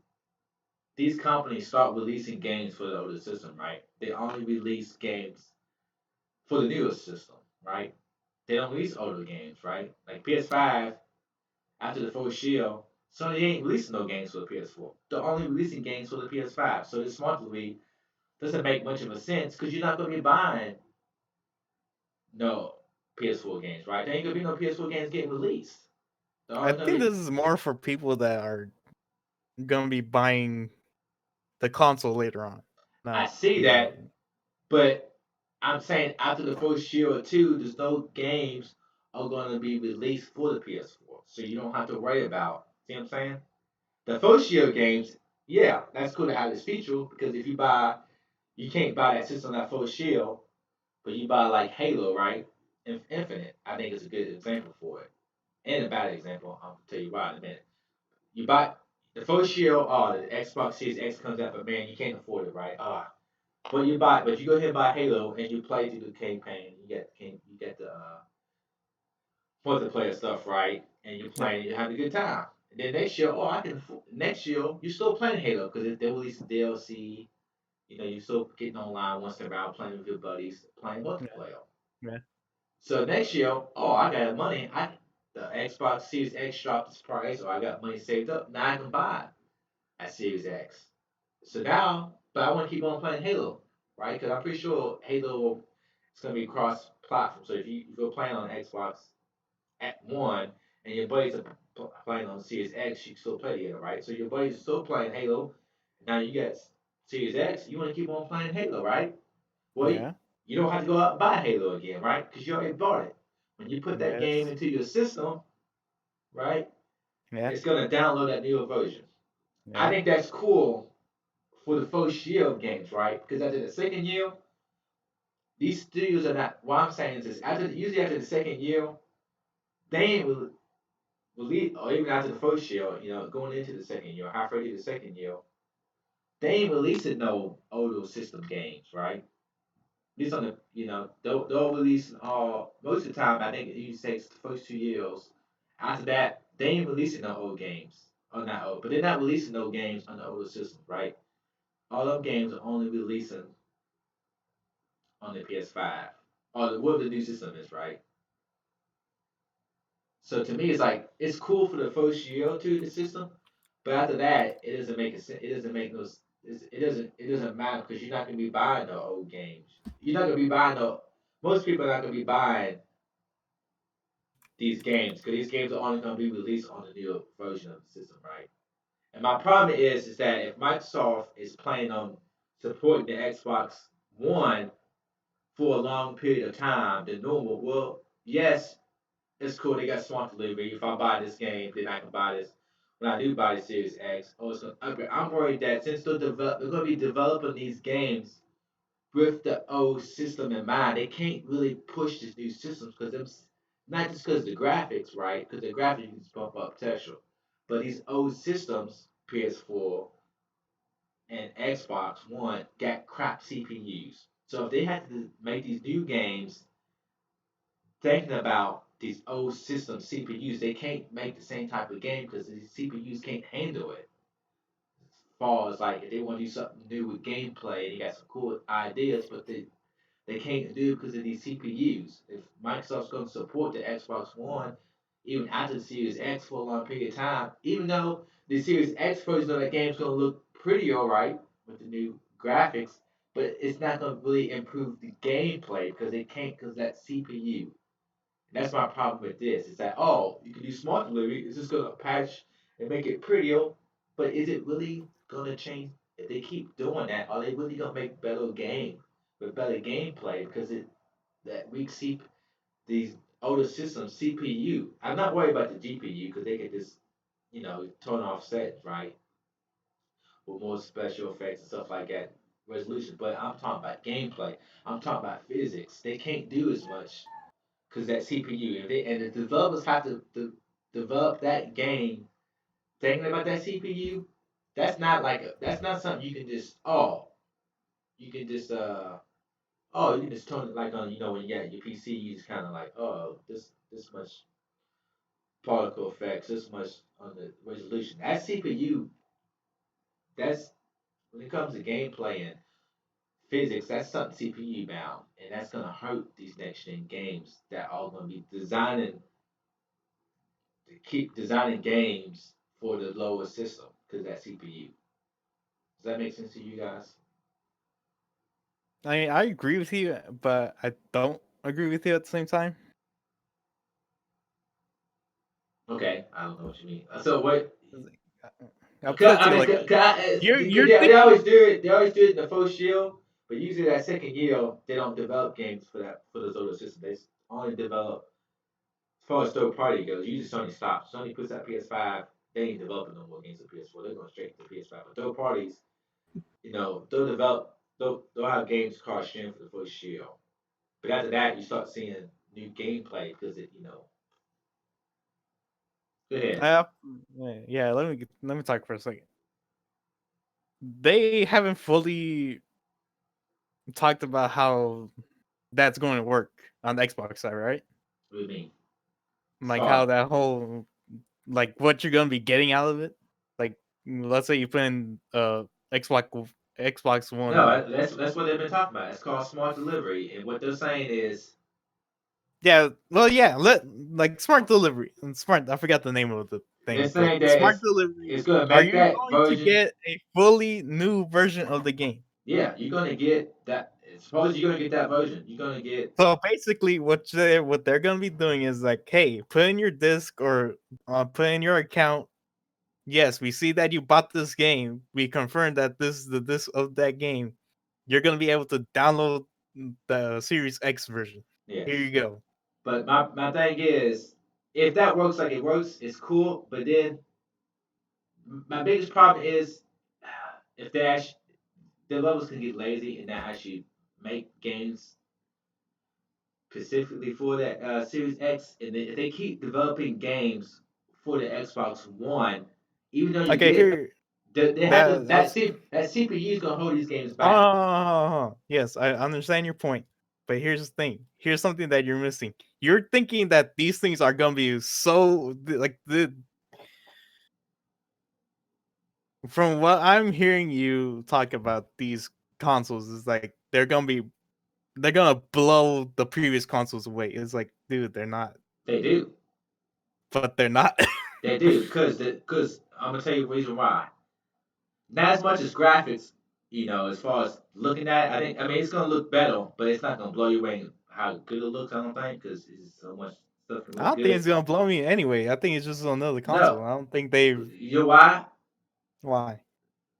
Speaker 2: these companies start releasing games for the older system, right? They only release games for the newer system, right? They don't release older games, right? Like PS5, after the first year, Sony ain't releasing no games for the PS4. They're only releasing games for the PS5. So this monthly doesn't make much of a sense because you're not going to be buying no PS4 games, right? There ain't going to be no PS4 games getting released. They're
Speaker 3: I
Speaker 2: only going
Speaker 3: think
Speaker 2: to be.
Speaker 3: this is more for people that are gonna be buying the console later on,
Speaker 2: I
Speaker 3: not
Speaker 2: see
Speaker 3: the.
Speaker 2: that, but I'm saying after the first year or two, there's no games are going to be released for the PS4, so you don't have to worry about. See what I'm saying? The first year games, yeah, that's cool to have this feature because if you buy, you can't buy that system that first year, but you buy like Halo, right? Infinite, I think it's a good example for it, and a bad example. I'll tell you why in a minute. You buy the first year, oh, the Xbox Series X comes out, but man, you can't afford it, right? But you go ahead and buy Halo and you play through the campaign. You get the multiplayer stuff right, and you're
Speaker 3: Yep.
Speaker 2: playing. You have a good time. And then next year, next year you're still playing Halo because they release DLC. You know, you're still getting online once in a while, playing with your buddies, playing
Speaker 3: Yeah.
Speaker 2: multiplayer.
Speaker 3: Yeah.
Speaker 2: So next year, oh, I got money. The Xbox Series X dropped its price, or I got money saved up. Now I can buy at Series X. So now, but I want to keep on playing Halo, right? Because I'm pretty sure Halo is going to be cross-platform. So if you're playing on Xbox at one and your buddies are playing on Series X, you can still play together, right? So your buddies are still playing Halo. Now you got Series X. You want to keep on playing Halo, right? Well,
Speaker 3: Yeah.
Speaker 2: you don't have to go out and buy Halo again, right? Because you already bought it. When you put that game
Speaker 3: Yes.
Speaker 2: into your system, right,
Speaker 3: Yeah.
Speaker 2: it's going to download that newer version. I
Speaker 3: Yeah.
Speaker 2: think that's cool for the first year of games, right? Because after the second year, these studios are not. What I'm saying is this: usually after the second year, they ain't release, or even after the first year, you know, going into the second year, halfway through the second year, they ain't releasing no older system games, right? At least on the, they'll release all most of the time. I think it usually takes the first 2 years. After that, they ain't releasing no old games, or not old, but they're not releasing no games on the older systems, right? All them games are only releasing on the PS5 or whatever the new system is, right? So to me, it's like it's cool for the first year or two of the system, but after that, it doesn't make a sense. It doesn't make no. It doesn't matter because you're not gonna be buying the old games. You're not gonna be buying the. Most people are not gonna be buying these games because these games are only gonna be released on the new version of the system, right? And my problem is that if Microsoft is planning on supporting the Xbox One for a long period of time than normal, well, yes, it's cool. They got smart delivery. If I buy this game, then I can buy this. when I do buy the Series X, oh, it's gonna upgrade. I'm worried that since they're gonna be developing these games with the old system in mind, they can't really push these new systems because them not just because the graphics, right? Because the graphics you can just bump up texture, but these old systems, PS4 and Xbox One, got crap CPUs. So if they had to make these new games thinking about these old system CPUs, they can't make the same type of game because these CPUs can't handle it. As far as like if they want to do something new with gameplay and they got some cool ideas, but they can't do it because of these CPUs. If Microsoft's going to support the Xbox One, even after the Series X for a long period of time, even though the Series X version of that game is going to look pretty alright with the new graphics, but it's not going to really improve the gameplay because they can't because that CPU. And that's my problem with this. It's that oh, you can do smart delivery. It's just gonna patch and make it prettier, but is it really gonna change? If they keep doing that, are they really gonna make better game with better gameplay? Because it that we see these older systems CPU. I'm not worried about the GPU because they can just turn off settings right with more special effects and stuff like that resolution. But I'm talking about gameplay. I'm talking about physics. They can't do as much because that CPU. And the developers have to develop that game thinking about that CPU. That's not something you can just you can just you can just turn it like on when you got your PC you just kind of like this much particle effects this much on the resolution. That CPU that's when it comes to gameplay and physics that's something CPU bound and that's gonna hurt these next gen games that are gonna be designing to keep designing games for the lower system because that CPU. Does that make sense to you guys?
Speaker 3: I mean, I agree with you, but I don't agree with you at the same time.
Speaker 2: Okay, I don't know what you mean. So what?
Speaker 3: I'll put it to
Speaker 2: I
Speaker 3: you
Speaker 2: mean,
Speaker 3: like you're
Speaker 2: they always
Speaker 3: thinking.
Speaker 2: do it. They always do it in the first year, but usually that second year they don't develop games for that for those older systems. They only develop as far as third party goes. Usually Sony stops. Sony puts out PS5. They ain't developing no more games for PS4. They're going straight to PS5. But third parties, they'll develop. They'll have games cost stream for the first year. But after that, you start seeing new gameplay because go
Speaker 3: I
Speaker 2: ahead.
Speaker 3: have, yeah. Let me talk for a second. They haven't fully talked about how that's going to work on the Xbox side, right?
Speaker 2: What do you mean? As
Speaker 3: Like
Speaker 2: far
Speaker 3: how that whole like what you're gonna be getting out of it. Like let's say you put in Xbox
Speaker 2: no,
Speaker 3: One.
Speaker 2: that's what they've been talking about. It's called smart delivery, and what they're saying is
Speaker 3: Yeah, well, yeah, like smart delivery and smart. I forgot the name of the
Speaker 2: they're
Speaker 3: thing, but
Speaker 2: saying that
Speaker 3: smart delivery.
Speaker 2: it's going to
Speaker 3: Are
Speaker 2: make
Speaker 3: you
Speaker 2: that
Speaker 3: going to
Speaker 2: version.
Speaker 3: get a fully new version of the game?
Speaker 2: Yeah, you're going to get that. Suppose you're going to get that version. You're going to get.
Speaker 3: So basically, what they're gonna be doing is like, hey, put in your disc or put in your account. Yes, we see that you bought this game. We confirmed that this is the disc of that game. You're gonna be able to download the Series X version. Here
Speaker 2: Yes,
Speaker 3: you go.
Speaker 2: but my thing is, if that works like it works, it's cool. But then my biggest problem is if they actually developers can get lazy and not actually make games specifically for that Series X, and if they keep developing games for the Xbox One, even though you
Speaker 3: Okay,
Speaker 2: get
Speaker 3: here
Speaker 2: they have to
Speaker 3: that was.
Speaker 2: that CPU is gonna hold these games back.
Speaker 3: Oh, yes, I understand your point. But here's the thing. Here's something that you're missing. You're thinking that these things are gonna be so like the from what I'm hearing you talk about these consoles is like they're gonna blow the previous consoles away. It's like, dude, they're not,
Speaker 2: They do,
Speaker 3: but they're not.
Speaker 2: they do, because I'm gonna tell you the reason why. Not as much as graphics, as far as looking at, I mean it's gonna look better, but it's not gonna blow you away how good it looks. I don't think because it's so much stuff can
Speaker 3: I
Speaker 2: look
Speaker 3: don't think it's
Speaker 2: good.
Speaker 3: gonna blow me anyway. I think it's just another
Speaker 2: No,
Speaker 3: console. I don't think they've
Speaker 2: you know why?
Speaker 3: why.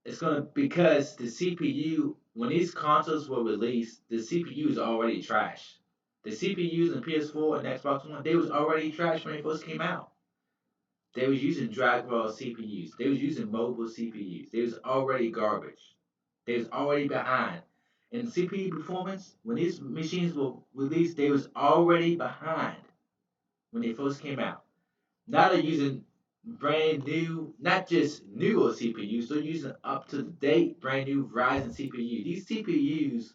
Speaker 2: It's gonna because the CPU when these consoles were released, the CPU is already trash. The CPUs in PS4 and Xbox One, they was already trash when they first came out. They was using Dragwell CPUs. They was using mobile CPUs. They was already garbage. They was already behind. In CPU performance, when these machines were released, they was already behind when they first came out. Now they're using brand new, not just newer CPUs, they're using up to the date brand new Ryzen CPU. These CPUs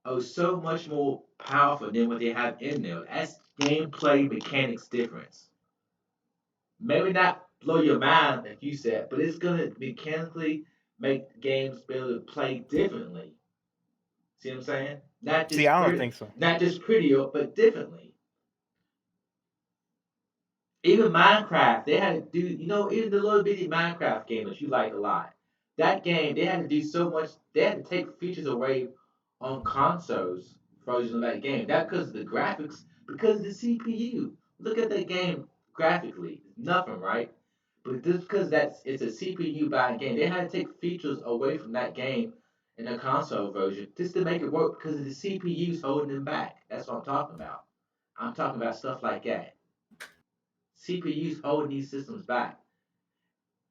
Speaker 2: are so much more powerful than what they have in there. That's gameplay mechanics difference. Maybe not blow your mind like you said, but it's gonna mechanically make games be able to play differently. See what I'm saying?
Speaker 3: See, I don't think so.
Speaker 2: Not just prettier, but differently. Even Minecraft, they had to do, even the little bitty Minecraft game that you like a lot. That game, they had to do so much, they had to take features away on consoles version of that game. That because of the graphics, because of the CPU. Look at that game graphically. Nothing, right? But just because it's a CPU bound game, they had to take features away from that game in the console version just to make it work because of the CPUs holding them back. That's what I'm talking about. I'm talking about stuff like that. CPUs holding these systems back.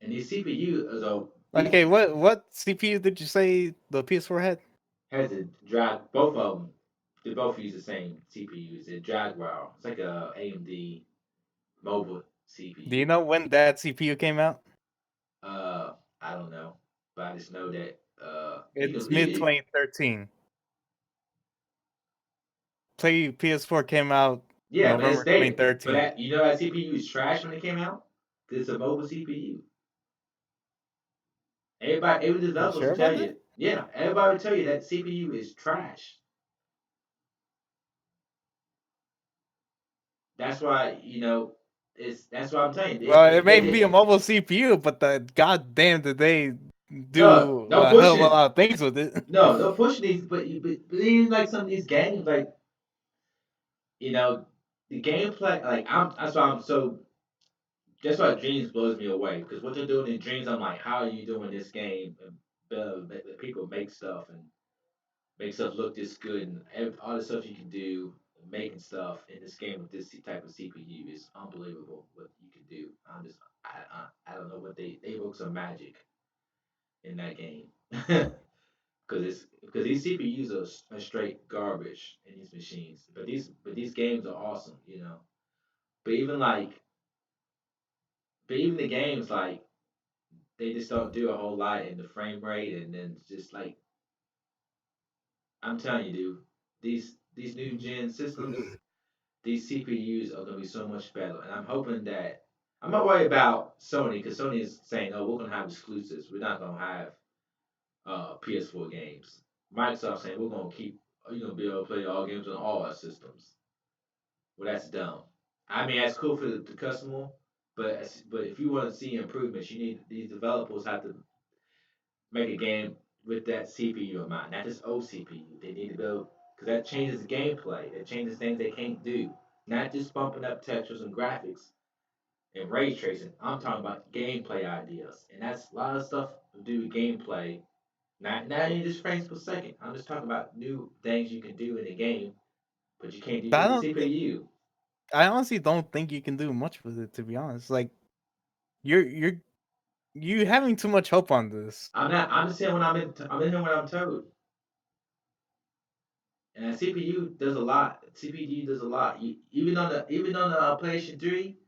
Speaker 2: And these CPU
Speaker 3: Okay, what CPU did you say the PS4 had?
Speaker 2: has a drag both of them. They both use the same CPUs. It's Jaguar. It's like a AMD mobile
Speaker 3: Do you
Speaker 2: CPU.
Speaker 3: know when that CPU came out?
Speaker 2: I don't know, but I just know that
Speaker 3: It's mid 2013. Play PS4 came out
Speaker 2: yeah, but it's
Speaker 3: November
Speaker 2: dated. But
Speaker 3: 2013.
Speaker 2: that CPU is trash when it came out. 'Cause it's a mobile CPU. Every
Speaker 3: You
Speaker 2: developers
Speaker 3: sure
Speaker 2: will tell
Speaker 3: about
Speaker 2: you.
Speaker 3: that?
Speaker 2: Yeah, everybody will tell you that CPU is trash. That's why that's why I'm telling you.
Speaker 3: Well, it
Speaker 2: They
Speaker 3: may be a
Speaker 2: did.
Speaker 3: mobile CPU, but the goddamn did they
Speaker 2: No,
Speaker 3: do
Speaker 2: no
Speaker 3: a hell of a
Speaker 2: pushing.
Speaker 3: lot of things with it.
Speaker 2: No pushing these, but even like some of these games, like you know, the gameplay. Like that's why I'm so. That's why Dreams blows me away because what they're doing in Dreams, I'm like, how are you doing this game? And people make stuff and make stuff look this good and all the stuff you can do, making stuff in this game with this type of CPU is unbelievable. What you can do, I don't know what they work some magic in that game. Because these CPUs are straight garbage in these machines. But these games are awesome, you know. But even like but even the games like they just don't do a whole lot in the frame rate and then it's just like I'm telling you, dude, these new gen systems, these CPUs are gonna be so much better. And I'm hoping that I'm not worried about Sony because Sony is saying, oh, we're gonna have exclusives. We're not gonna have PS4 games. Microsoft saying we're gonna keep you gonna be able to play all games on all our systems. Well, that's dumb. I mean, that's cool for the customer, but if you want to see improvements, you need these developers have to make a game with that CPU in mind, not just old CPU. They need to go because that changes the gameplay. That changes things they can't do. Not just bumping up textures and graphics and ray tracing. I'm talking about gameplay ideas, and that's a lot of stuff to do with gameplay. Not even just frames per second. I'm just talking about new things you can do in the game, but you can't do
Speaker 3: I
Speaker 2: with the
Speaker 3: don't think
Speaker 2: CPU.
Speaker 3: I honestly don't think you can do much with it, to be honest. Like you're you having too much hope on this.
Speaker 2: I'm not. I'm just saying when I'm in here when I'm told. And CPU does a lot. CPU does a lot. Even on the PlayStation 3,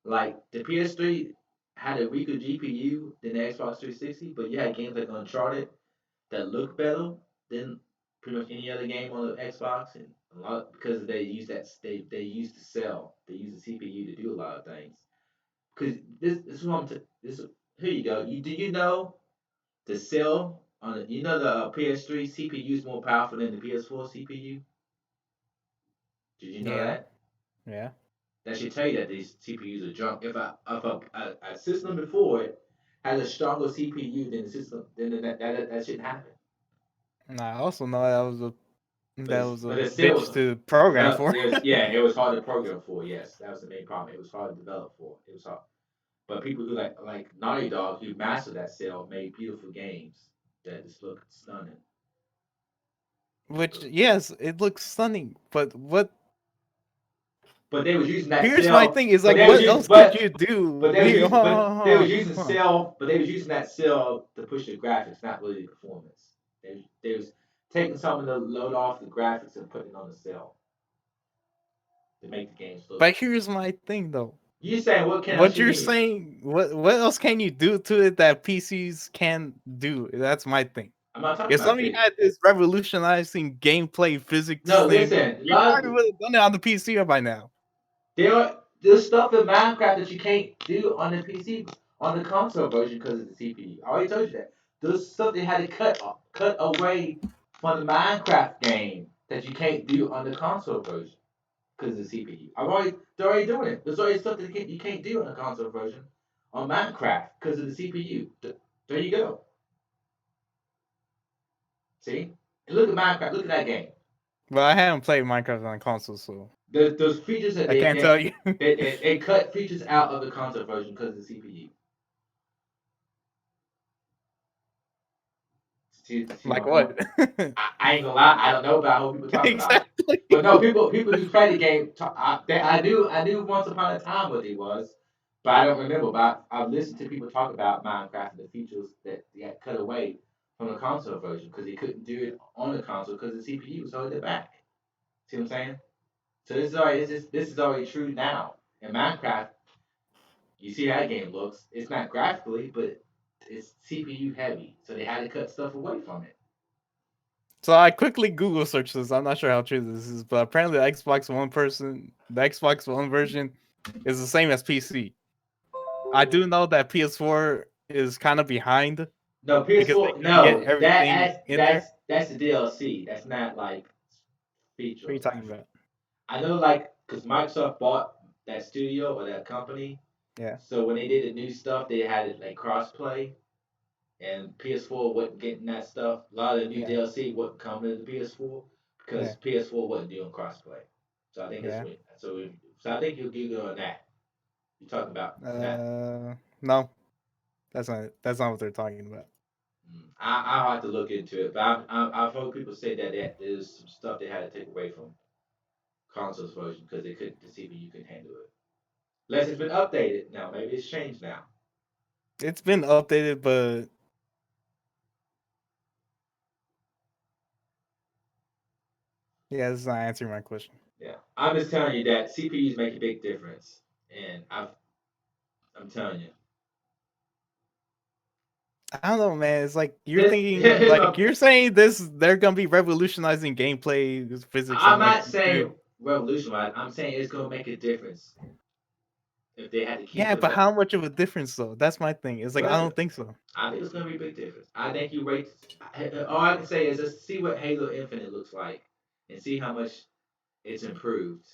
Speaker 2: like the PS3 had a weaker GPU than the Xbox 360, but you had games like Uncharted that look better than pretty much any other game on the Xbox, and a lot because they use the cell, they use the CPU to do a lot of things. Because this is what this here you go. Do you know the cell on the PS3 CPU is more powerful than the PS4 CPU? Did you know
Speaker 3: Yeah,
Speaker 2: that?
Speaker 3: yeah.
Speaker 2: That should tell you that these CPUs are junk. If a system before it has a stronger CPU than the system, then that shouldn't happen.
Speaker 3: And I also know that was
Speaker 2: But
Speaker 3: a
Speaker 2: it still
Speaker 3: bitch
Speaker 2: was
Speaker 3: to program
Speaker 2: developed.
Speaker 3: for.
Speaker 2: It was hard to program for. Yes, that was the main problem. It was hard to develop for. It was hard. But people who like Naughty Dog who mastered that cell made beautiful games that just look stunning.
Speaker 3: Which
Speaker 2: So
Speaker 3: yes, it looks stunning, but what
Speaker 2: but they was using that
Speaker 3: Here's my
Speaker 2: cell.
Speaker 3: thing: is
Speaker 2: But
Speaker 3: like,
Speaker 2: they was
Speaker 3: what
Speaker 2: using,
Speaker 3: else could you do?
Speaker 2: but they was
Speaker 3: Here,
Speaker 2: using, but they was using
Speaker 3: hold on.
Speaker 2: cell, but they was using that cell to push the graphics, not really the performance. They was taking some of the load off the graphics and putting it on the cell to make the games look.
Speaker 3: But here's my thing, though.
Speaker 2: You saying what can else
Speaker 3: What
Speaker 2: you
Speaker 3: you're
Speaker 2: need?
Speaker 3: saying, what else can you do to it that PCs can do? That's my thing.
Speaker 2: I'm not talking
Speaker 3: If
Speaker 2: about
Speaker 3: somebody
Speaker 2: fit.
Speaker 3: had this revolutionizing gameplay physics
Speaker 2: No,
Speaker 3: thing,
Speaker 2: listen. A
Speaker 3: you
Speaker 2: lot
Speaker 3: probably would have done it on the PC by now.
Speaker 2: there's stuff in Minecraft that you can't do on the PC on the console version because of the CPU. I already told you that. There's stuff they had to cut away from the Minecraft game that you can't do on the console version because of the CPU. They're already doing it. There's already stuff that you can't do on the console version on Minecraft because of the CPU. There you go. See? And look at Minecraft. Look at that game.
Speaker 3: But I haven't played Minecraft on console, so
Speaker 2: Those features that
Speaker 3: I
Speaker 2: they
Speaker 3: can't tell
Speaker 2: can't,
Speaker 3: you.
Speaker 2: it cut features out of the console version because of the CPU. See
Speaker 3: Like
Speaker 2: my point?
Speaker 3: what?
Speaker 2: I ain't gonna lie, I don't know, but I hope people talk about it.
Speaker 3: Exactly.
Speaker 2: But no, people who play the game, I knew once upon a time what it was, but I don't remember. But I've listened to people talk about Minecraft and the features that they had cut away from the console version because they couldn't do it on the console because the CPU was holding it back. See what I'm saying? So this is already true now. In Minecraft, you see how that game looks. It's not graphically, but it's CPU heavy, so they had to cut stuff away from it.
Speaker 3: So I quickly Google searched this. I'm not sure how true this is, but apparently the Xbox One version is the same as PC. I do know that PS4 is kind of behind
Speaker 2: No,
Speaker 3: because they
Speaker 2: PS4.
Speaker 3: couldn't get
Speaker 2: No,
Speaker 3: everything in there.
Speaker 2: that's the DLC. That's not like
Speaker 3: What are you
Speaker 2: features.
Speaker 3: talking about?
Speaker 2: I know, like, because Microsoft bought that studio or that company,
Speaker 3: Yeah,
Speaker 2: so when they did the new stuff, they had it like crossplay, and PS4 wasn't getting that stuff. A lot of the new
Speaker 3: yeah,
Speaker 2: DLC wasn't coming to the PS4 because
Speaker 3: yeah,
Speaker 2: PS4 wasn't doing crossplay. So I think that's
Speaker 3: yeah.
Speaker 2: what. So I think you'll do good on that. You're talking about that.
Speaker 3: No, that's not what they're talking about.
Speaker 2: I'll have to look into it, but I've heard people say that there's some stuff they had to take away from consoles version because they couldn't, the CPU couldn't handle it. Unless it's been updated now, maybe it's changed now.
Speaker 3: It's been updated, but yeah, this is not answering my question.
Speaker 2: Yeah, I'm just telling you that CPUs make a big difference, and I'm telling you.
Speaker 3: I don't know, man. It's like you're
Speaker 2: This,
Speaker 3: thinking,
Speaker 2: here's
Speaker 3: like
Speaker 2: my,
Speaker 3: you're saying this. They're gonna be revolutionizing gameplay physics.
Speaker 2: I'm
Speaker 3: I'm like,
Speaker 2: not saying
Speaker 3: dude,
Speaker 2: revolutionize. I'm saying it's gonna make a difference if they had to keep
Speaker 3: yeah,
Speaker 2: those
Speaker 3: but
Speaker 2: up.
Speaker 3: how much of a difference though? That's my thing. It's like I
Speaker 2: Listen,
Speaker 3: don't think so.
Speaker 2: I think it's gonna be a big difference. I think you rate. All I can say is just see what Halo Infinite looks like, and see how much it's improved,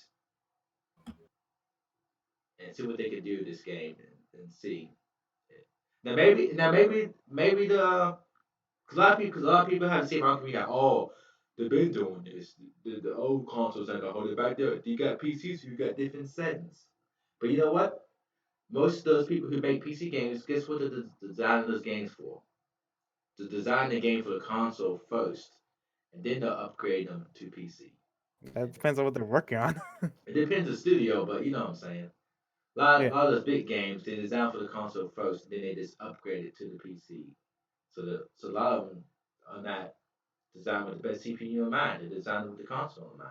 Speaker 2: and see what they can do with this game, and see. Maybe the cause a lot of people have the same argument. Like, oh, they've been doing this. The old consoles ain't gonna hold it back there. You got PCs, you got different settings. But you know what? Most of those people who make PC games, guess what they're designing those games for? To design the game for the console first, and then they'll upgrade them to PC.
Speaker 3: That
Speaker 2: And
Speaker 3: depends on what they're working on.
Speaker 2: it depends on the studio, but you know what I'm saying.
Speaker 3: Yeah,
Speaker 2: A lot of those big games, they design for the console first, and then they just upgrade it to the PC. So a lot of them are not designed with the best CPU in mind. They're designed with the console in mind,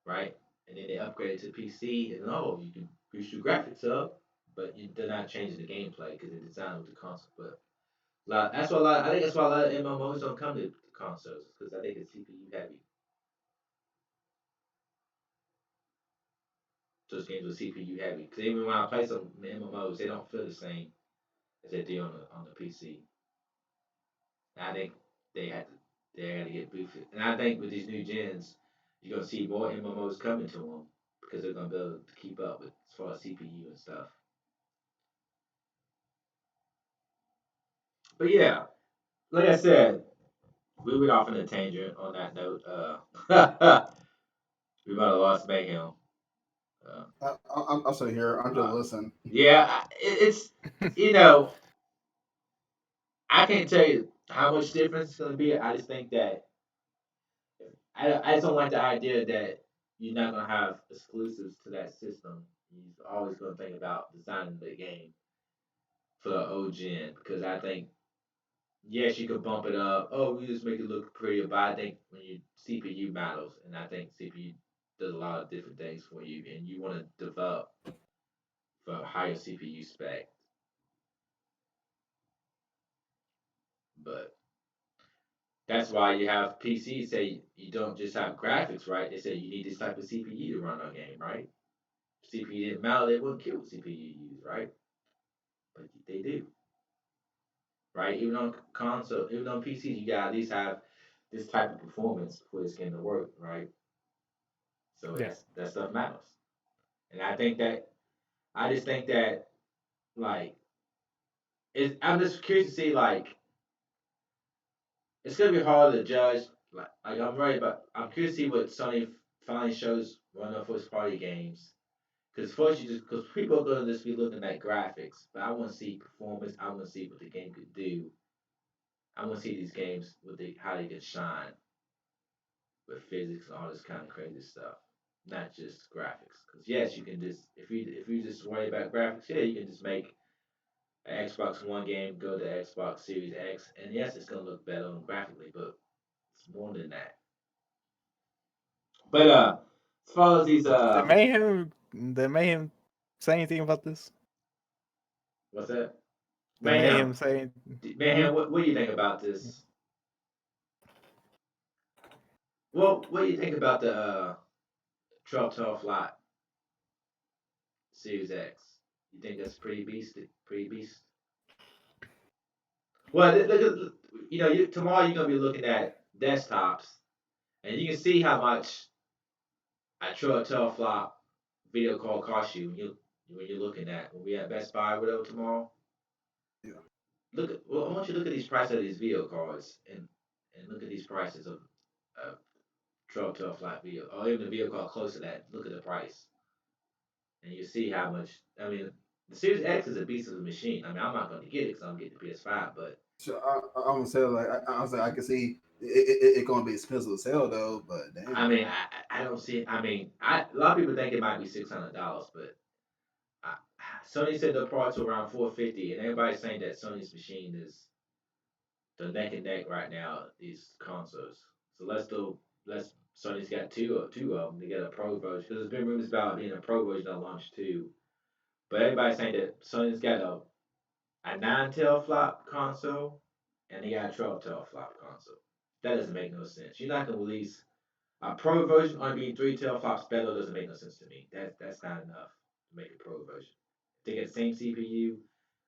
Speaker 2: right? And then they upgrade it to PC, and oh, you can boost your graphics up, but they're not changing the gameplay because they're designed with the console. But that's why I think that's why a lot of MMOs don't come to consoles because I think it's CPU heavy. Those games are CPU heavy. Because even when I play some MMOs, they don't feel the same as they do on the PC. And I think they had to get boosted. And I think with these new gens, you're gonna see more MMOs coming to them because they're gonna be able to keep up with as far as CPU and stuff. But yeah, like I said, we went off in a tangent on that note. We might have lost Mayhem. Uh,
Speaker 1: I'm still here. I'm just
Speaker 2: uh,
Speaker 1: listening.
Speaker 2: yeah, it's you know I can't tell you how much difference it's gonna be. I just think that I just don't like the idea that you're not gonna have exclusives to that system. You're always gonna think about designing the game for the old gen because I think yes, you could bump it up. Oh, we just make it look prettier, but I think when you CPU matters, and I think CPU does a lot of different things for you, and you want to develop for a higher CPU spec. But that's why you have PCs say you don't just have graphics, right? They say you need this type of CPU to run a game, right? CPU didn't matter, they wouldn't care what CPU you use, right? But they do, right? Even on console, even on PCs, you gotta at least have this type of performance for this game to work, right? So
Speaker 3: Yeah.
Speaker 2: that stuff matters. And I just think that like I'm just curious to see like it's gonna be hard to judge. Like I'm right, but I'm curious to see what Sony finally shows one of first party games. Because first you just because people are gonna just be looking at graphics, but I want to see performance. I want to see what the game could do. I want to see these games with how they can shine with physics and all this kind of crazy stuff, not just graphics. Because yes, you can just if you just worry about graphics, yeah, you can just make an Xbox One game go to Xbox Series X, and yes, it's gonna look better graphically, but it's more than that. But as far as these
Speaker 3: Did Mayhem say anything about this?
Speaker 2: what's that?
Speaker 3: Did
Speaker 2: Mayhem,
Speaker 3: Mayhem say? Hmm?
Speaker 2: Mayhem, what do you think about this? Well, what do you think about the 12 lot Series X? You think that's pretty beast? Pretty beast? Well, look at tomorrow you're gonna be looking at desktops, and you can see how much a 12 flop video card costs you when you're looking at when we at Best Buy or whatever tomorrow.
Speaker 1: Yeah.
Speaker 2: I want you to look at these prices of these video cards and look at these prices of 12 flat video or even a video card close to that. Look at the price, and you see how much. I mean, the Series X is a beast of a machine. I mean, I'm not going to get it because I'm getting the PS5, but
Speaker 1: So I'm gonna say like I was like I can see it gonna be expensive to sell though, but
Speaker 2: I
Speaker 1: damn.
Speaker 2: mean, I don't see. I mean, a lot of people think it might be $600, but I, Sony said the parts are around 450, and everybody's saying that Sony's machine is the neck and neck right now. These consoles. So let's Sony's got two of them. They got a pro version because there's been rumors about it being a pro version at launch too. But everybody's saying that Sony's got a 9 teraflop console and they got a 12 teraflop console. That doesn't make no sense. You're not gonna release a pro version on being 3 teraflops better doesn't make no sense to me. That's not enough to make a pro version. If they get the same CPU,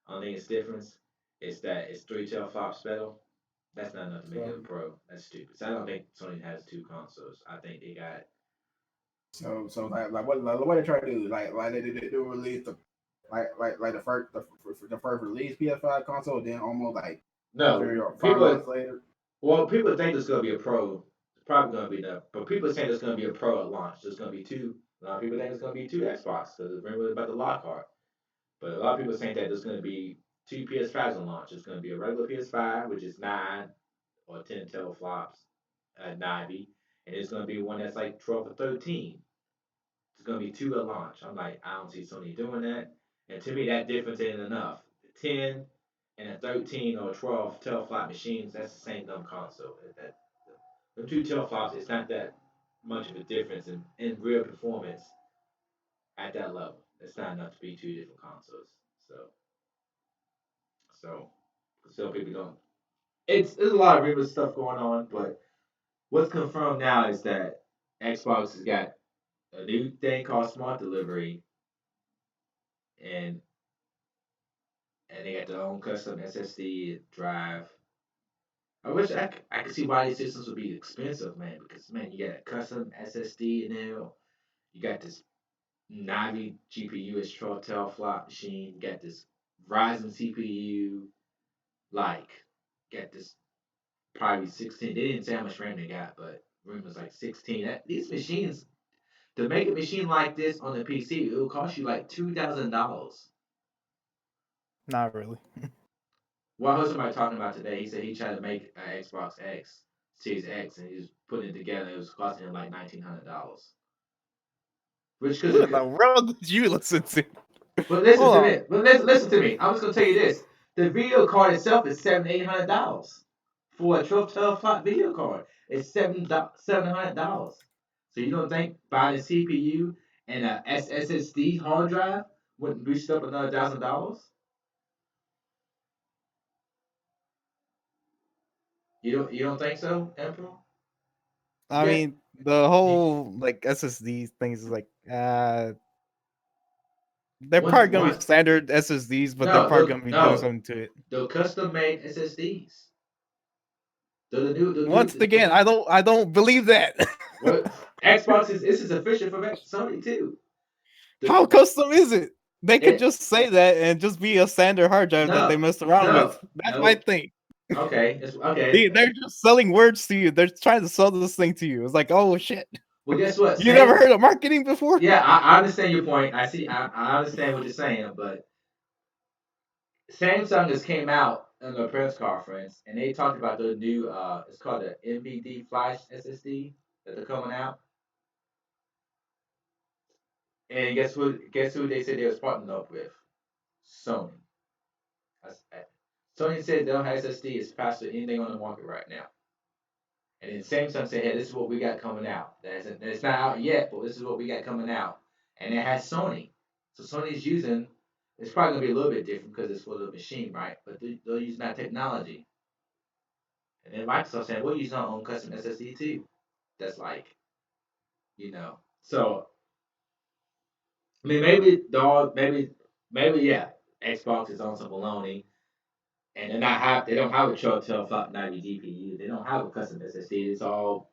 Speaker 2: only its difference is that it's 3 teraflops better. That's not enough to make it
Speaker 1: So
Speaker 2: a pro. That's stupid. So I don't think Sony has two consoles. I think they got
Speaker 1: so like what they try to do like they do release the like the first release PS5 console, then almost like
Speaker 2: no
Speaker 1: 3 or 5 months later.
Speaker 2: Well, people think there's gonna be a pro. It's probably gonna be enough, but people are saying there's gonna be a pro at launch. There's gonna be two. A lot of people think it's gonna be two Xbox because it's rumors about the Lockhart. But a lot of people are saying that there's gonna be two PS5s on launch. There's gonna be a regular PS5, which is 9 or 10 teraflops at 90, and there's gonna be one that's like 12 or 13. It's gonna be two at launch. I'm like, I don't see Sony doing that. And to me, that difference ain't enough. 10 and a 13 or 12 teraflop machines, that's the same dumb console. The two teraflops, it's not that much of a difference in real performance at that level. It's not enough to be two different consoles. So, so, so people don't. There's a lot of real stuff going on, but what's confirmed now is that Xbox has got a new thing called Smart Delivery, and and they got their own custom SSD drive. I wish I could see why these systems would be expensive, man. Because man, you got a custom SSD in there. You got this Navi GPU is 12 teraflop machine. You got this Ryzen CPU. Like, got this probably 16. They didn't say how much RAM they got, but RAM was like 16. These machines to make a machine like this on the PC, it will cost you like $2,000.
Speaker 3: Not really.
Speaker 2: Well, I heard somebody talking about today. He said he tried to make an Xbox X, Series X, and he was putting it together. It was costing him like $1,900. Which
Speaker 3: Who in
Speaker 2: because
Speaker 3: the world did you listen to?
Speaker 2: but listen
Speaker 3: Hold
Speaker 2: to
Speaker 3: on.
Speaker 2: me. But listen to me. I'm just gonna tell you this: the video card itself is $700-800 for a 12 slot video card. It's $700. So you don't think buying a CPU and a SSD hard drive wouldn't boost up another $1,000? You don't think so, Emperor?
Speaker 3: I
Speaker 2: Yeah.
Speaker 3: mean, the whole like SSD things is like, they're
Speaker 2: Once
Speaker 3: probably gonna
Speaker 2: one
Speaker 3: be standard SSDs, but they're
Speaker 2: no
Speaker 3: probably
Speaker 2: the
Speaker 3: gonna be doing
Speaker 2: no
Speaker 3: something to it.
Speaker 2: the custom made SSDs. The new
Speaker 3: Once again, I don't believe that.
Speaker 2: what Xbox is this is official from Sony too.
Speaker 3: How
Speaker 2: The
Speaker 3: custom is it? They could
Speaker 2: it
Speaker 3: just say that and just be a standard hard drive that they
Speaker 2: no
Speaker 3: messed around
Speaker 2: no
Speaker 3: with. That's my
Speaker 2: no
Speaker 3: thing.
Speaker 2: okay it's okay.
Speaker 3: They're just selling words to you. They're trying to sell this thing to you. It's like, oh shit.
Speaker 2: Well, guess what?
Speaker 3: You never
Speaker 2: Same.
Speaker 3: heard of marketing before?
Speaker 2: Yeah, I understand your point. I see. I understand what you're saying, but Samsung just came out in the press conference and they talked about the new it's called the NVD Flash SSD that they're coming out. And guess who they said they was partnering up with? Sony. Sony said their SSD is faster than anything on the market right now. And then Samsung said, hey, this is what we got coming out. It's not out yet, but this is what we got coming out. And it has Sony. So Sony's using, it's probably going to be a little bit different because it's for the machine, right? But they're using that technology. And then Microsoft saying, we're using our own custom SSD too. That's like, So, I mean, maybe, yeah, Xbox is on some baloney. And they don't have a 1290 GPU. They don't have a custom SSD. It's all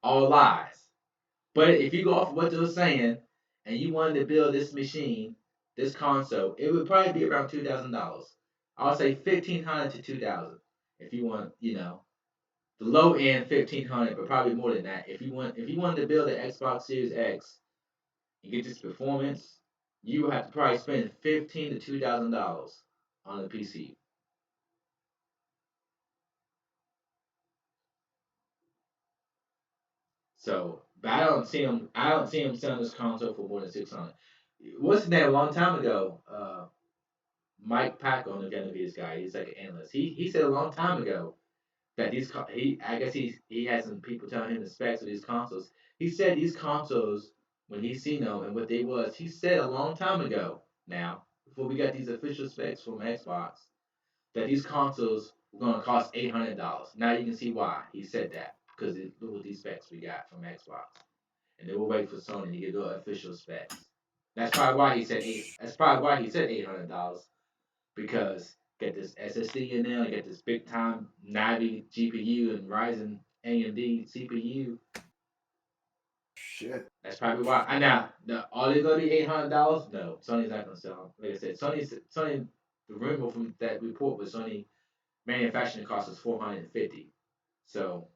Speaker 2: lies. But if you go off of what they're saying, and you wanted to build this machine, this console, it would probably be around $2,000. I'll say 1,500 to 2,000. If you want, the low end 1,500, but probably more than that. If you wanted to build an Xbox Series X and get this performance, you would have to probably spend $1,500 to $2,000 on a PC. So, but I don't see him selling this console for more than 600. What's his name? A long time ago, Mike Packer on the Genovese guy. He's like an analyst. He said a long time ago that I guess he had some people telling him the specs of these consoles. He said these consoles when he seen them and what they was. He said a long time ago now before we got these official specs from Xbox that these consoles were going to cost $800. Now you can see why he said that because look what these specs we got from Xbox, and they were waiting for Sony to get their official specs. That's probably why he said eight. That's probably why he said $800 because get this SSD in there, get this big time 90 GPU and Ryzen AMD CPU.
Speaker 1: Shit.
Speaker 2: That's probably why. And now, are they gonna be $800? No, Sony's not gonna sell them. Like I said, Sony. The rumor from that report was Sony manufacturing cost is 450. So,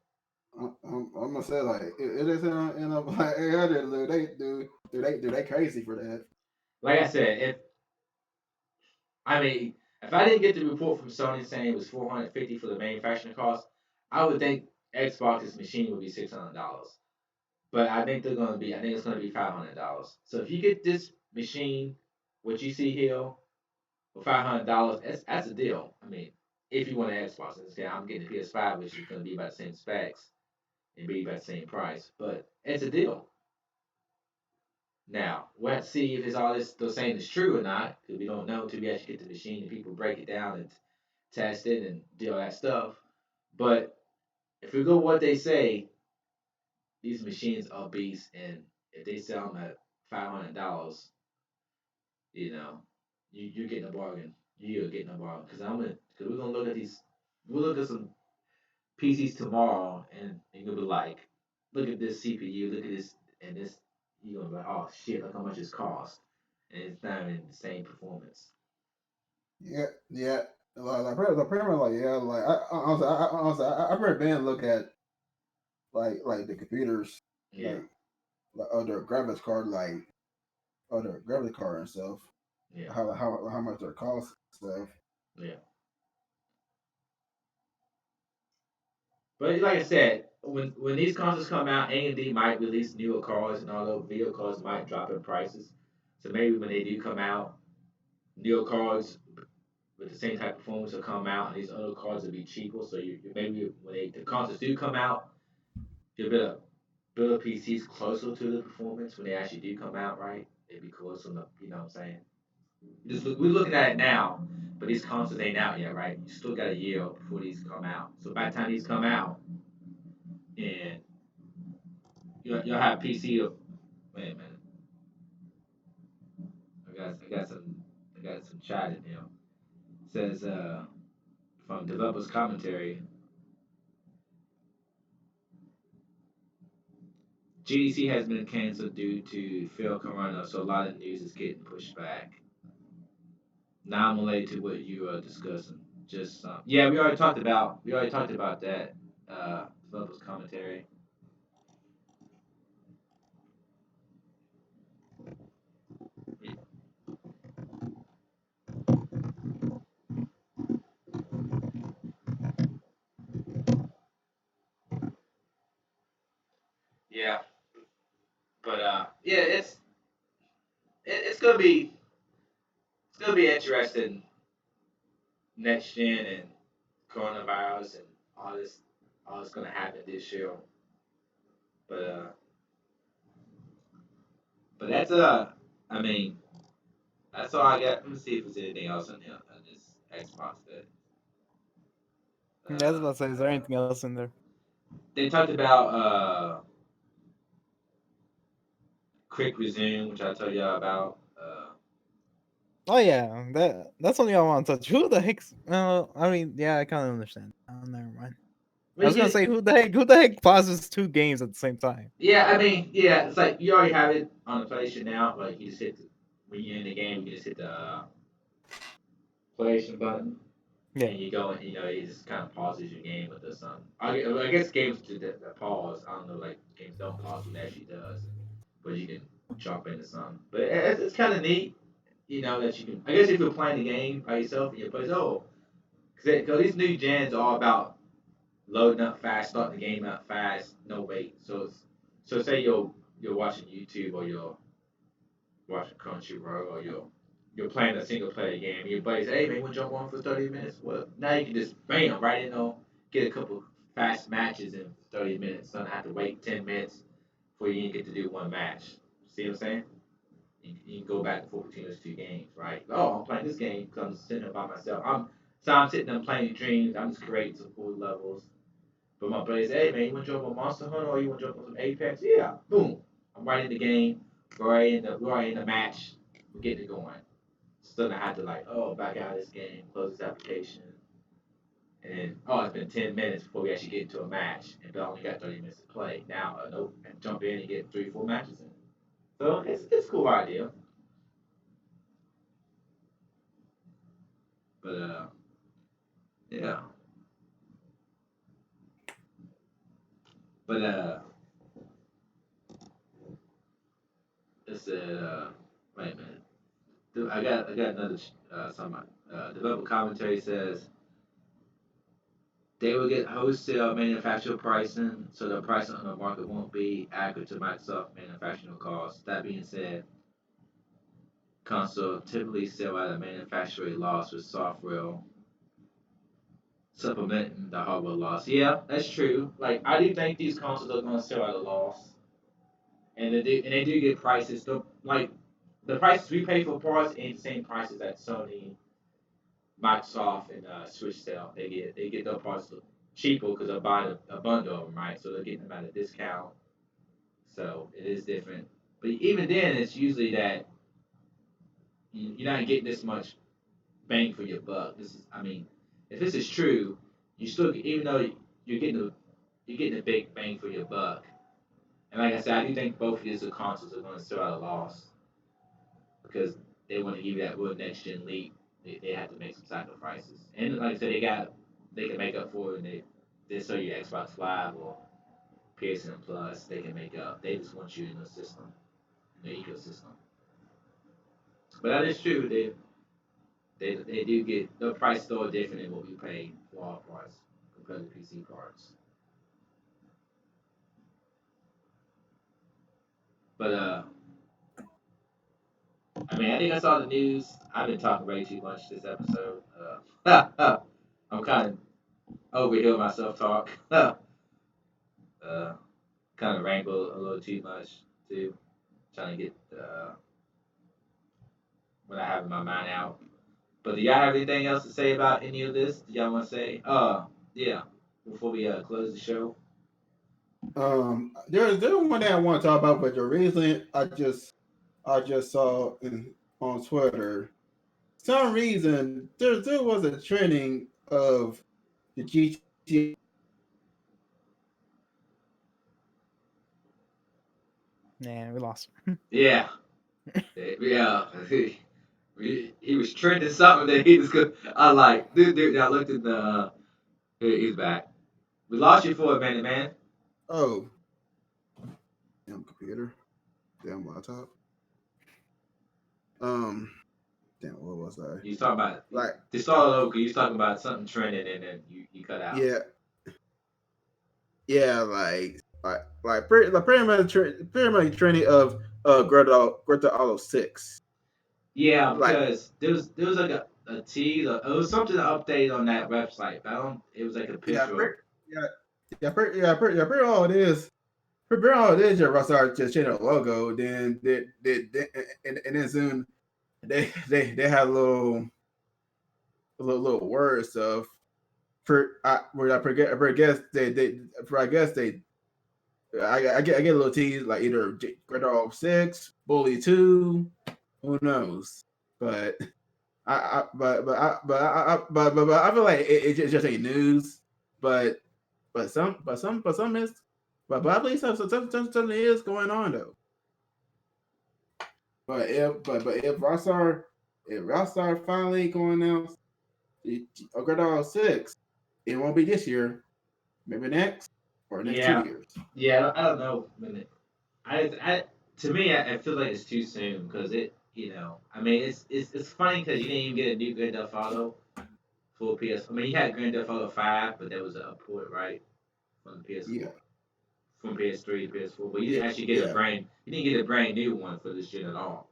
Speaker 1: I'm gonna say like it is in a like area. They crazy for that.
Speaker 2: like I said, if I didn't get the report from Sony saying it was 450 for the manufacturing cost, I would think Xbox's machine would be $600. But I think I think it's gonna be $500. So if you get this machine, what you see here, for $500, that's a deal. I mean, if you want an Xbox, instead I'm getting a PS5, which is gonna be about the same specs and be about the same price, but it's a deal. Now we'll have to see if it's all this they're saying is true or not, because we don't know until we actually get the machine and people break it down and test it and do all that stuff. But if we go what they say, these machines are beasts, and if they sell them at $500, you know, you're getting a bargain. You're getting a bargain because we're gonna look at these. We'll look at some PCs tomorrow, and you're gonna be like, look at this CPU, look at this, and this. You're gonna be like, oh shit, look how much it's cost, and it's not even the same performance.
Speaker 1: Yeah. Like pretty much like yeah. Like I've never been look at like the computers
Speaker 2: Yeah,
Speaker 1: like other graphics card other graphics card and stuff.
Speaker 2: yeah,
Speaker 1: How much they cost and stuff.
Speaker 2: yeah. But like I said, when these consoles come out, AMD might release newer cards, and although video cards might drop in prices, so maybe when they do come out, newer cards with the same type of performance will come out, and these other cards will be cheaper. So you maybe when the consoles do come out, you'll build PCs closer to the performance when they actually do come out, right? They'd be closer enough, you know what I'm saying? We're looking at it now, but these consoles ain't out yet, right? You still got a year before these come out. So by the time these come out, and you'll have PC. Wait a minute, I got some chat in here. It says from developers commentary, GDC has been canceled due to failed Corona, so a lot of news is getting pushed back. Not related to what you are discussing. Just yeah, we already talked about that. Developers commentary. Yeah, but yeah, it's gonna be interesting next gen and coronavirus and all this gonna happen this year. But that's I mean that's all I got. Let me see if there's anything else on this Xbox that
Speaker 3: Yeah, I was
Speaker 2: uh
Speaker 3: about to say, is there anything else in there?
Speaker 2: they talked about quick resume, which I told y'all about.
Speaker 3: Oh yeah, that's something I want to touch. Who the heck's? I mean, yeah, I kind of understand. Oh, never mind. I was gonna say, who the heck pauses two games at the same time?
Speaker 2: Yeah, I mean, yeah, it's like you already have it on the PlayStation now. Like you just hit when you're in the game, you just hit the PlayStation button,
Speaker 3: Yeah,
Speaker 2: and you go and it just kind of pauses your game with this. I guess games that pause. I don't know, like games don't pause, but it actually does. But you can jump into some. But it's kind of neat, that you can. I guess if you're playing the game by yourself in your place, because these new gens are all about loading up fast, starting the game up fast, no wait. So say you're watching YouTube or you're watching Crunchyroll or you're playing a single player game. And your buddy say, "Hey man, you want to jump on for 30 minutes?" Well, now you can just bam right in on get a couple fast matches in 30 minutes. Don't have to wait 10 minutes before you even get to do one match. See what I'm saying? You can go back and forth between those two games, right? Oh, I'm playing this game because I'm sitting there by myself. I'm sitting there playing Dreams. I'm just creating some cool levels. But my buddy said, "Hey man, you want to jump on Monster Hunter or you want to jump on some Apex?" Yeah, boom. I'm right in the game. We're already in the match. We're getting it going. Still not have to like, back out of this game, close this application, and then it's been 10 minutes before we actually get into a match, and I only got 30 minutes to play. Now, nope, and jump in and get 3 4 matches in. So it's a cool idea, but yeah, but it said wait a minute. I got another some developer commentary says they will get wholesale manufacturer pricing, so the pricing on the market won't be accurate to Microsoft manufacturing costs. That being said, console typically sell at a manufacturer loss with software supplementing the hardware loss. Yeah, that's true. Like I do think these consoles are going to sell at a loss, and they do get prices. Like the prices we pay for parts ain't the same prices that Sony, Microsoft, and Switch sell. They get their parts cheaper because they're buying a bundle of them, right? So they're getting them at a discount. So it is different. But even then, it's usually that you're not getting this much bang for your buck. I mean, if this is true, you still, even though you're getting you're getting a big bang for your buck. And like I said, I do think both of these consoles are going to sell at a loss because they want to give you that real next gen leap. They have to make some sacrifices, and like I said, they can make up for it. And they sell you Xbox Live or PSN Plus. They can make up. They just want you in the system, in the ecosystem. But that is true. They do get the price still different than what we pay for our parts compared to PC parts. But I mean, I think that's all the news. I've been talking way too much this episode. I'm kind of overdoing my self talk. uh, kind of wrangle a little too much too, trying to get what I have in my mind out. But do y'all have anything else to say about any of this? Do y'all want to say? Yeah. Before we close the show.
Speaker 1: There's one that I want to talk about, but the reason I just saw on Twitter, some reason there was a trending of the GTA.
Speaker 3: Man, we lost him.
Speaker 2: Yeah. Yeah. He was trending something that he was good. I like, dude. I looked at the. He's back. We lost you for a minute, man.
Speaker 1: Oh, damn computer, damn laptop. Um, damn, what was I?
Speaker 2: You was talking about
Speaker 1: Like,
Speaker 2: the start over. You was talking about something trending, and then you cut out.
Speaker 1: yeah, yeah, pretty much trending of Greta Auto 6.
Speaker 2: Yeah,
Speaker 1: Like,
Speaker 2: because there was like a tease. Or, it was something to update on that website. But I don't. It was like a
Speaker 1: yeah,
Speaker 2: picture of.
Speaker 1: pretty all it is. Pretty all it is. Just Rockstar just changing the logo. Then and then soon they have little word stuff. I guess they I get a little tease like either Greta Auto 6, Bully 2, who knows? But but I feel like it just ain't news. But some is, but I believe something is going on though. But if Rockstar finally going to announce Gridall 6, it won't be this year. Maybe next or next two
Speaker 2: Yeah,
Speaker 1: years.
Speaker 2: yeah. I don't know. I to me, I feel like it's too soon because it. I mean, it's funny because you didn't even get a new Grand Theft Auto for PS. I mean, you had Grand Theft Auto 5, but that was a port, right, from the
Speaker 1: Yeah,
Speaker 2: PS4, from PS3 to PS4. But you
Speaker 1: yeah,
Speaker 2: didn't actually get
Speaker 1: yeah.
Speaker 2: you didn't get a brand new one for this gen at all.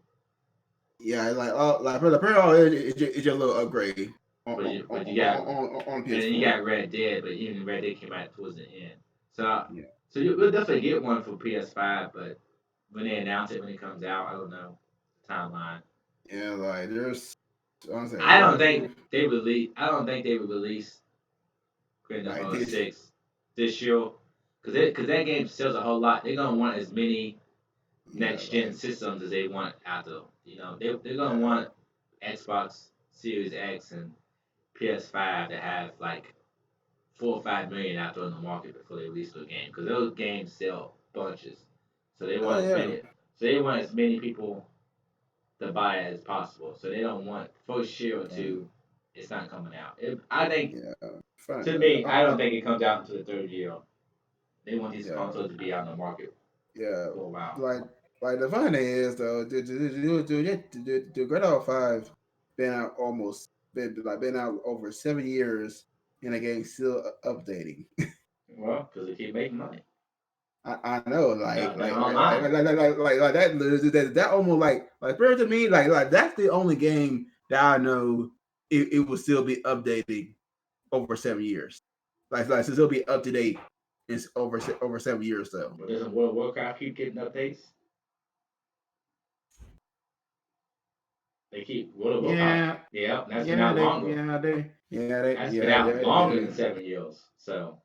Speaker 1: Yeah, like for the Pro, it's just a little upgrade
Speaker 2: But you got
Speaker 1: on
Speaker 2: and then you
Speaker 1: PS4.
Speaker 2: got Red Dead, but even Red Dead came out towards the end. So
Speaker 1: Yeah,
Speaker 2: we'll definitely get one for PS5, but when they announce it when it comes out, I don't know the timeline.
Speaker 1: yeah. Like there's, honestly,
Speaker 2: I don't think they release. I don't think they would release Grand Theft
Speaker 1: like
Speaker 2: Auto
Speaker 1: this.
Speaker 2: 6 this year because that game sells a whole lot. They're gonna want as many
Speaker 1: Yeah,
Speaker 2: next gen
Speaker 1: like
Speaker 2: systems as they want out there. They're gonna
Speaker 1: yeah,
Speaker 2: want Xbox Series X and PS5 to have like 4 or 5 million out there in the market before they release the game because those games sell bunches. So they
Speaker 1: oh
Speaker 2: want as
Speaker 1: yeah,
Speaker 2: many. So they want as many people to buy it as possible. So they don't want first year or
Speaker 1: um,
Speaker 2: two. It's not coming out. I think
Speaker 1: yeah. Fine.
Speaker 2: to me, I don't think it comes out until the third year. They want these
Speaker 1: Yeah,
Speaker 2: consoles to be out in the market
Speaker 1: yeah.
Speaker 2: for a while.
Speaker 1: Like the funny thing is though, the Great Auto 5 been out been out over 7 years, and the game's still updating.
Speaker 2: Well, because they keep making money.
Speaker 1: I know,
Speaker 2: They're online.
Speaker 1: that almost for to me, that's the only game that I know it will still be updating over 7 years. So it'll be up to date in over 7 years though.
Speaker 2: But doesn't World of Warcraft keep getting updates? They keep World of Warcraft.
Speaker 1: Yeah,
Speaker 2: Yeah, that's been
Speaker 1: yeah,
Speaker 2: out
Speaker 1: they,
Speaker 2: longer.
Speaker 1: yeah, they, yeah, they,
Speaker 2: That's been
Speaker 1: yeah,
Speaker 2: out longer
Speaker 1: they.
Speaker 2: than 7 years. So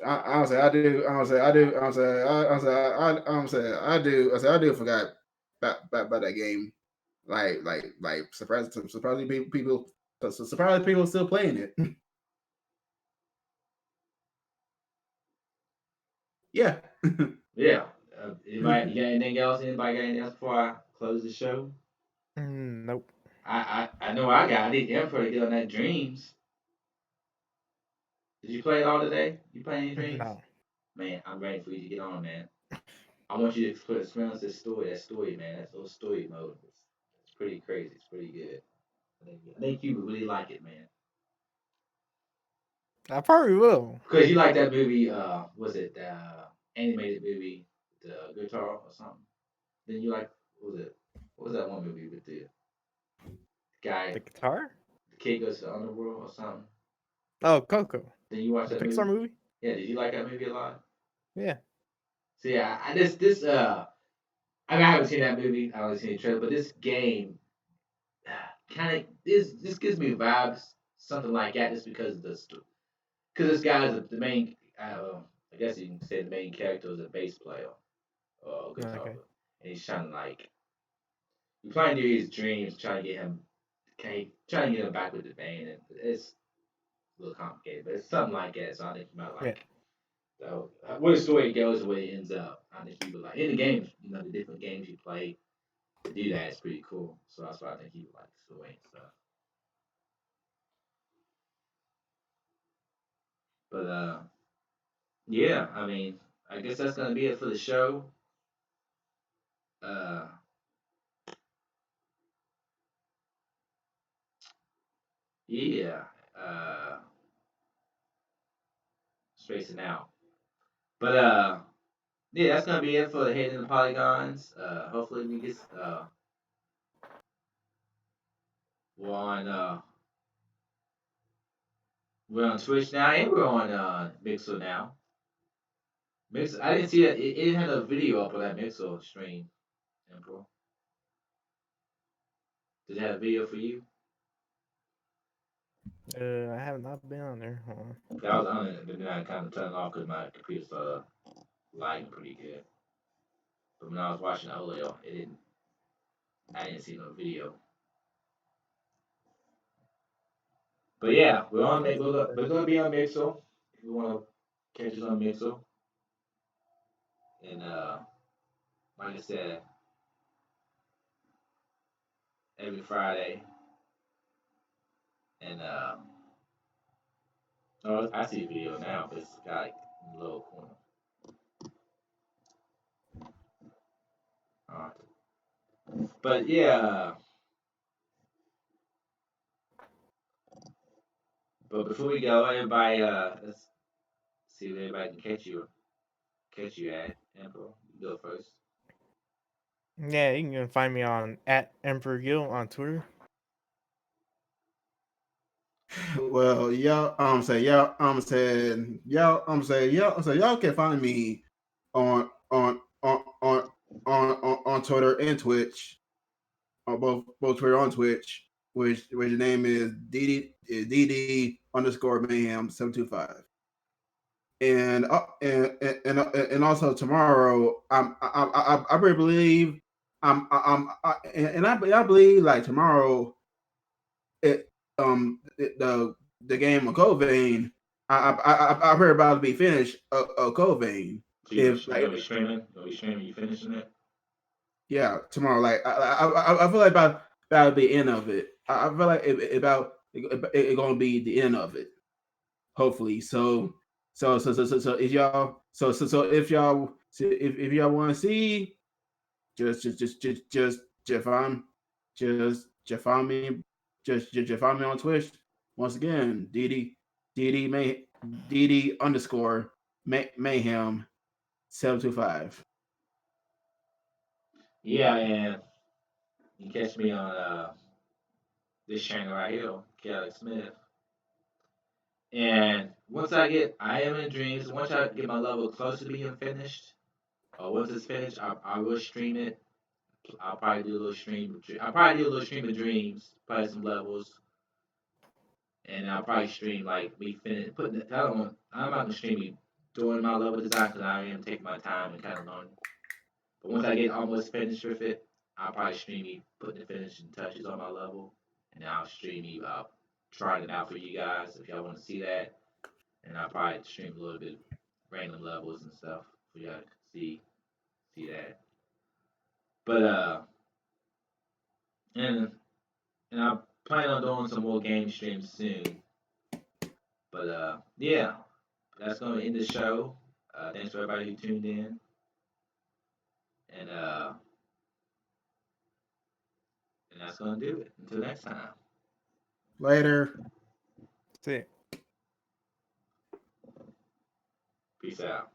Speaker 1: I say I do. I say I do. I say I do. I do forgot about that game. Surprisingly surprisingly people still playing it. Yeah.
Speaker 2: yeah. You got anything else? Anybody got anything else before I close the show?
Speaker 3: Nope.
Speaker 2: I know I got. I need Emperor to get on that Dreams. Did you play it all today? You play any Dreams?
Speaker 3: No.
Speaker 2: Man, I'm ready for you to get on, man. I want you to experience this story. That story, man. That little story mode. It's pretty crazy. It's pretty good. I think you would really like it, man.
Speaker 3: I probably will.
Speaker 2: Because you like that movie, was it animated movie, The Guitar or something? Then you like what was it? What was that one movie with the guy?
Speaker 3: The guitar?
Speaker 2: The kid goes to the underworld or something.
Speaker 3: Oh, Coco.
Speaker 2: Then you watch
Speaker 3: The
Speaker 2: that
Speaker 3: Pixar
Speaker 2: movie?
Speaker 3: movie?
Speaker 2: Yeah. Did you like that movie a lot?
Speaker 3: Yeah.
Speaker 2: So yeah, this. I mean, I haven't seen that movie. I only seen the trailer, but this game kind of this gives me vibes something like that just because of this because this guy is the main. I guess you can say the main character is a bass player or a guitar
Speaker 3: Okay.
Speaker 2: player, and he's trying to like he's trying to do his dreams, trying to get him back with the band, and it's a little complicated, but it's something like that. So I think you might
Speaker 3: Yeah.
Speaker 2: like. So where the story goes, where it ends up, I think you would like in the games. You know, the different games you play to do that is pretty cool. So that's why I think you would like the story and stuff. But yeah, I mean, I guess that's gonna be it for the show. Uh, yeah, uh, spacing out. But yeah, that's gonna be it for the Hidden the Polygons. Hopefully we get we're on we're on Twitch now and we're on Mixer now. Mixer, I didn't see that. It didn't have a video up on that Mixer stream. Emperor. Did it have a video for you?
Speaker 3: I have not been on there.
Speaker 2: I was on it, but then I kind of turned it off because my computer started lagging pretty good. But when I was watching earlier, it didn't. I didn't see no video. But yeah, we're gonna be on Mixer. If you wanna catch us on Mixer, and like I said, every Friday, and oh, I see a video now, but it's got like in the lower corner. Alright. But yeah, but before we go, everybody, let's see if everybody can catch you at Emperor. You go first.
Speaker 3: Yeah, you can find me on at Emperor Gil on Twitter.
Speaker 1: Well, y'all can find me on Twitter and Twitch, on both Twitter and Twitch, which the name is DD underscore mayhem 725. And also tomorrow, I really believe I believe like tomorrow it the game of Covain, I heard about to be finished. Covain.
Speaker 2: So
Speaker 1: If
Speaker 2: you gonna
Speaker 1: like
Speaker 2: be streaming? You gonna be streaming? You finishing it?
Speaker 1: yeah, tomorrow. Like I feel like about that'll be the end of it. I feel like it gonna be the end of it. Hopefully. So if y'all if y'all want to see, just find just find me just find me on Twitch. Once again, DD underscore mayhem 725.
Speaker 2: Yeah, and you can catch me on this channel right here, Kelly Smith. And I am in dreams. Once I get my level close to being finished, or once it's finished, I will stream it. I'll probably do a little stream. I'll probably do a little stream of dreams, probably some levels, and I'll probably stream like me finish putting. I'm not gonna stream me doing my level design because I am taking my time and kind of learning. But once I get almost finished with it, I'll probably stream me putting the finishing touches on my level, and then I'll stream me trying it out for you guys if y'all want to see that. And I'll probably stream a little bit of random levels and stuff for y'all to see that. But and and I plan on doing some more game streams soon. But yeah, that's gonna end the show. Thanks for everybody who tuned in, and that's gonna do it. Until next time.
Speaker 1: Later.
Speaker 3: See ya.
Speaker 2: Peace out.